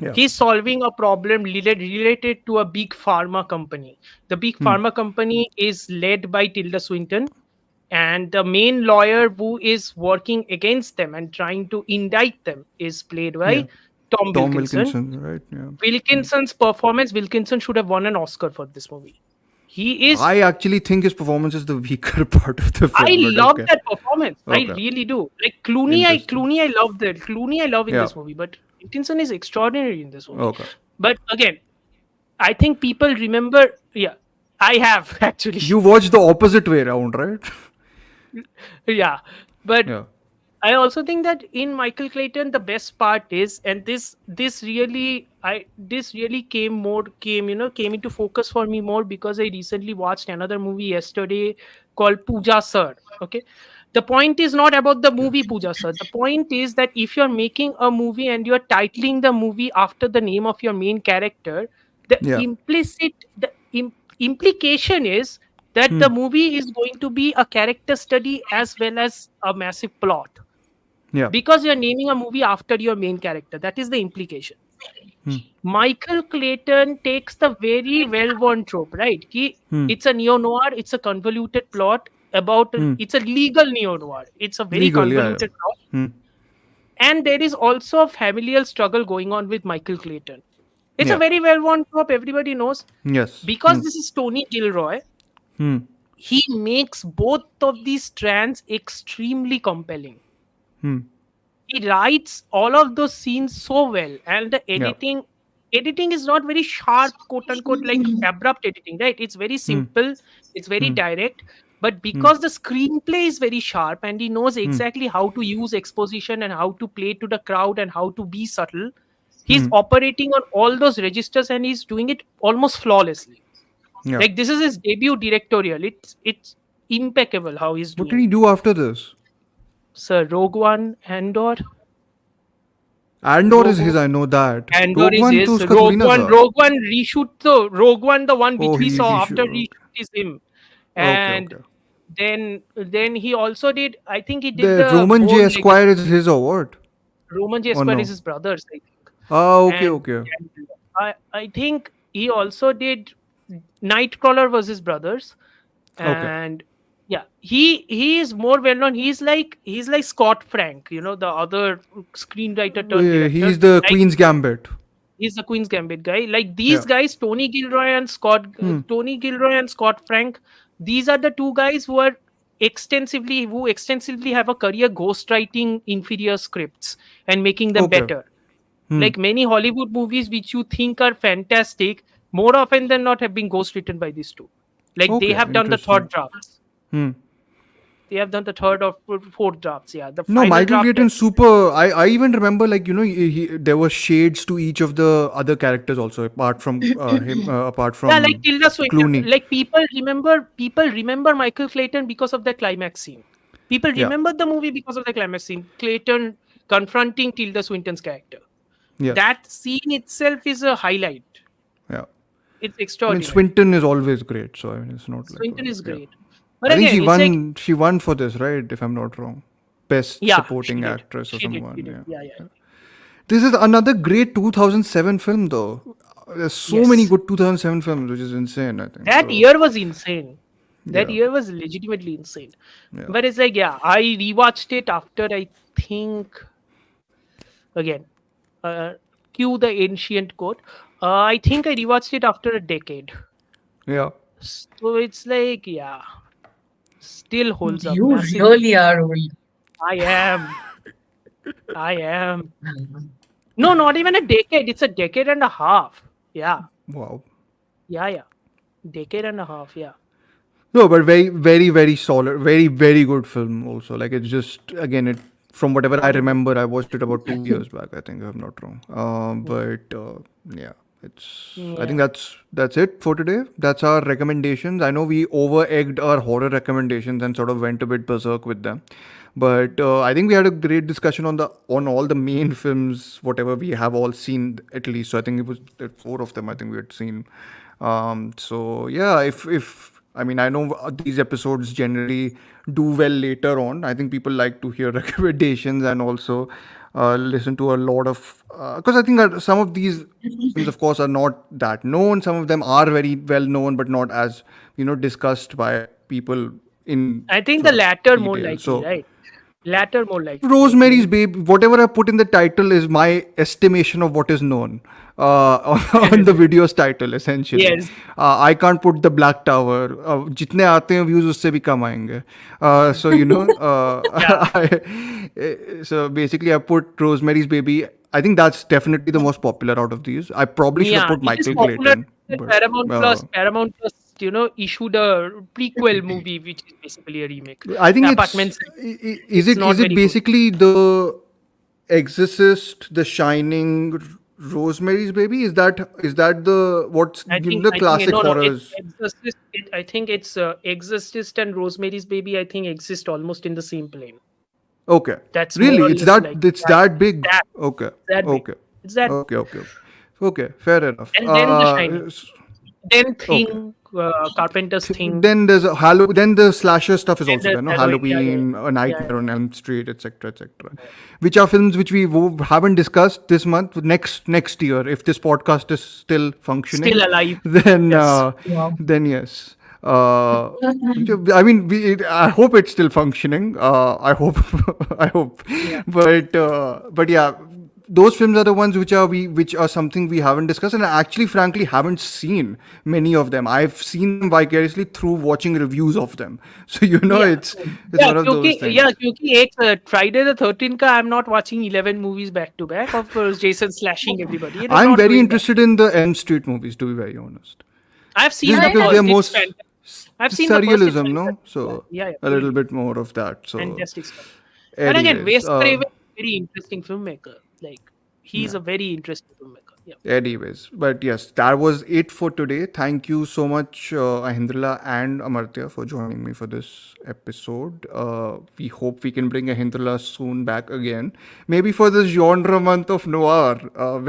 Yeah. He's solving a problem related to a big pharma company. The big Hmm. pharma company is led by Tilda Swinton, and the main lawyer who is working against them and trying to indict them is played Yeah. by Tom Tom Wilkinson. Wilkinson, right? Yeah. Wilkinson's performance, Wilkinson should have won an Oscar for this movie. He is I actually think his performance is the weaker part of the I film, but love okay. that performance. I Okay. really do. Like Interesting. Clooney, I love that. Clooney, I love in Yeah. this movie, but Wilkinson is extraordinary in this movie. Okay. But again, I think people remember. Yeah, I have actually. You watch the opposite way around, right? Yeah, but Yeah. I also think that in Michael Clayton, the best part is, and this really came into focus for me more because I recently watched another movie yesterday called Pooja Sir. Okay, the point is not about the movie Pooja Sir. The point is that if you're making a movie and you're titling the movie after the name of your main character, the Yeah. implication is that the movie is going to be a character study as well as a massive plot Yeah. because you're naming a movie after your main character. That is the implication. Michael Clayton takes the very well-worn trope, right? It's a neo-noir, it's a convoluted plot about it's a legal neo-noir. It's a very Legal. Yeah. convoluted plot, Hmm. and there is also a familial struggle going on with Michael Clayton. It's a Yeah. very well-worn trope. Everybody knows Yes. because this is Tony Gilroy. Hmm. He makes both of these strands extremely compelling. Hmm. He writes all of those scenes so well, and the Yeah. editing is not very sharp, quote unquote, like abrupt editing, right? It's very simple, it's very direct, but because the screenplay is very sharp and he knows exactly how to use exposition and how to play to the crowd and how to be subtle, he's operating on all those registers and he's doing it almost flawlessly. Yeah. Like this is his debut directorial. It's impeccable how he's What doing did he it. do after this? Sir, Rogue One, Andor. Andor is Rogue his. I know that. Andor Rogue is One to his. uska thodi na tha. Rogue One reshoot. The Rogue One, the one which Oh, we saw he after should. reshoot is him. Okay. And Okay. then he also did. I think he did The the Roman J Bourne Esquire Legacy. is his or what? Roman J. Or Esquire is no? his brothers, I think. Ah. Okay. And, Okay. and I think he also did Nightcrawler was his brothers. Okay. And yeah, he is more well known. He's like Scott Frank, the other screenwriter turned director. He's the Like Queen's Gambit. he's the Queen's Gambit guy. Like Yeah. these guys, Tony Gilroy and Scott Frank. These are the two guys who extensively have a career ghostwriting inferior scripts and making them Okay. better. Like many Hollywood movies which you think are fantastic, more often than not have been ghostwritten by these two. Like they Okay. have done the third Interesting. drafts. Hmm. They have done the third or fourth drafts. Yeah, the No, final Michael draft. Clayton's super. I even remember, like, there were shades to each of the other characters also, apart from him, apart Yeah, like from Tilda Swinton. Clooney. Like people remember Michael Clayton because of the climax scene. People Yeah. remember the movie because of the climax scene. Clayton confronting Tilda Swinton's character. Yes. That scene itself is a highlight. Yeah. It's I mean, extraordinary. Swinton is always great, so I mean, it's not like. Swinton is yeah. great. But I think again, she it's like won. She won for this, right? If I'm not wrong, best yeah, supporting she did. actress or She did. someone. She did. Yeah. Yeah. This is another great 2007 film, though. There's so many Yes. good 2007 films, which is insane. I think That so. year was insane. That Yeah. year was legitimately insane. Yeah. But it's like, yeah, I rewatched it after I think again, cue the ancient quote. I think I rewatched it after a decade. Yeah. So it's like, yeah, still holds up You massive. really are old. I am. No, not even a decade. It's a decade and a half. Yeah. Wow. Yeah. Decade and a half. Yeah. No, but very, very, very solid, very, very good film. Also, like it's just again, it from whatever I remember, I watched it about 2 years back. I think if I'm not wrong. But yeah, it's. I think Yeah. that's it for today. That's our recommendations. I know we over egged our horror recommendations and sort of went a bit berserk with them, but I think we had a great discussion on all the main films, whatever we have all seen at least. So I think it was four of them. I think we had seen. So yeah, if I mean, I know these episodes generally do well later on. I think people like to hear recommendations and also listen to a lot of because I think that some of these films, of course, are not that known. Some of them are very well known, but not as discussed by people in I think sort the of latter more detail. likely, So right? Latter more likely. Like Rosemary's many. Baby, whatever I put in the title is my estimation of what is known on the video's title, essentially. Yes. I can't put the Black Tower. जितने आते हैं views उससे भी कम आएंगे. So Yeah. so basically I put Rosemary's Baby. I think that's definitely the most popular out of these. I probably should have Yeah. put It is Michael popular Clayton, that but Paramount Plus, issued a prequel movie which is basically a remake. I think The it's Apartments. is It's it not is it very good. basically the Exorcist, The Shining, Rosemary's Baby? Is that the what's the I think classic no, no. horrors? I think it's Exorcist and Rosemary's Baby. I think exist almost in the same plane. Okay, That's more really, or less like it's that big. that Okay, that big. okay, It's that, okay. Okay, fair enough. and then The Shining, then Okay. Thing, Carpenter's Thing, Then there's a Then the slasher stuff is and also the there. No, Halloween. Halloween, A Yeah, Nightmare on Elm Street, etc., etc. Which are films which we haven't discussed this month. Next year, if this podcast is still functioning, still alive. then Yes. Wow. then yes. I mean, I hope it's still functioning. I hope, I hope. Yeah. But yeah, those films are the ones which are something we haven't discussed, and I actually, frankly, haven't seen many of them. I've seen them vicariously through watching reviews of them. So Yeah. it's one of those things. क्योंकि Friday the 13th का I'm not watching 11 movies back to back of Jason slashing everybody. It is I'm not very doing that. interested in the Elm Street movies, to be very honest. I've seen Just the because first. they're It's most fantastic. I've seen the first. It's surrealism, no? fantastic. So Yeah, a little totally. bit more of that. So, Fantastic stuff. And again, anyways, Wes Craven, very interesting filmmaker. Like he's a very interesting filmmaker. Yeah. anyways, but yes, that was it for today. Thank you so much, Ahendrila and Amartya, for joining me for this episode. We hope we can bring Ahendrila soon back again. Maybe for this genre month of noir,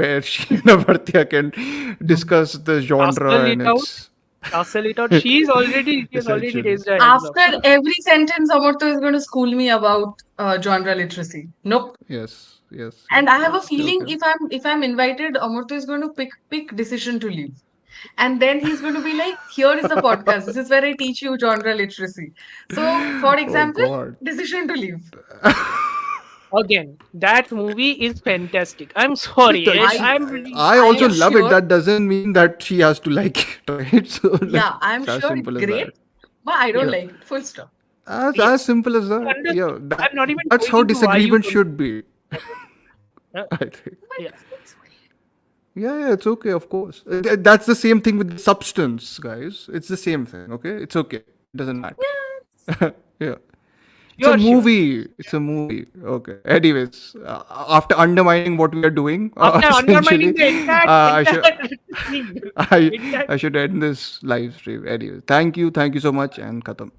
where she and Amartya can discuss the genre Hustle and it out. its Hustle it out. She has already essentially. raised her hands up. After every sentence, Amartya is going to school me about genre literacy. Nope. Yes. And I have a Okay. feeling if I'm invited, Amartya is going to pick decision to leave. And then he's going to be like, here is the podcast. This is where I teach you genre literacy. So, for Oh example, God. decision to leave. Again, that movie is fantastic. I'm sorry. I'm really. I I also am love it. sure. That doesn't mean that she has to like it, right? So like, Yeah, I'm it's as sure simple it's as great, that. but I don't Yeah. like it. Full stop. As simple as that. Understood. Yeah, I'm not even that's going how into why you disagreement don't. should be. Uh, I think. yeah. Yeah, it's okay, of course. That's the same thing with substance, guys. It's the same thing, okay? It's okay. It doesn't matter. Yeah. It's a You're sure. movie. It's a movie. Okay. Anyways, after undermining what we are doing, After undermining essentially, the I should entire thing, I entire- I should end this live stream. Anyway, thank you so much, and khatam.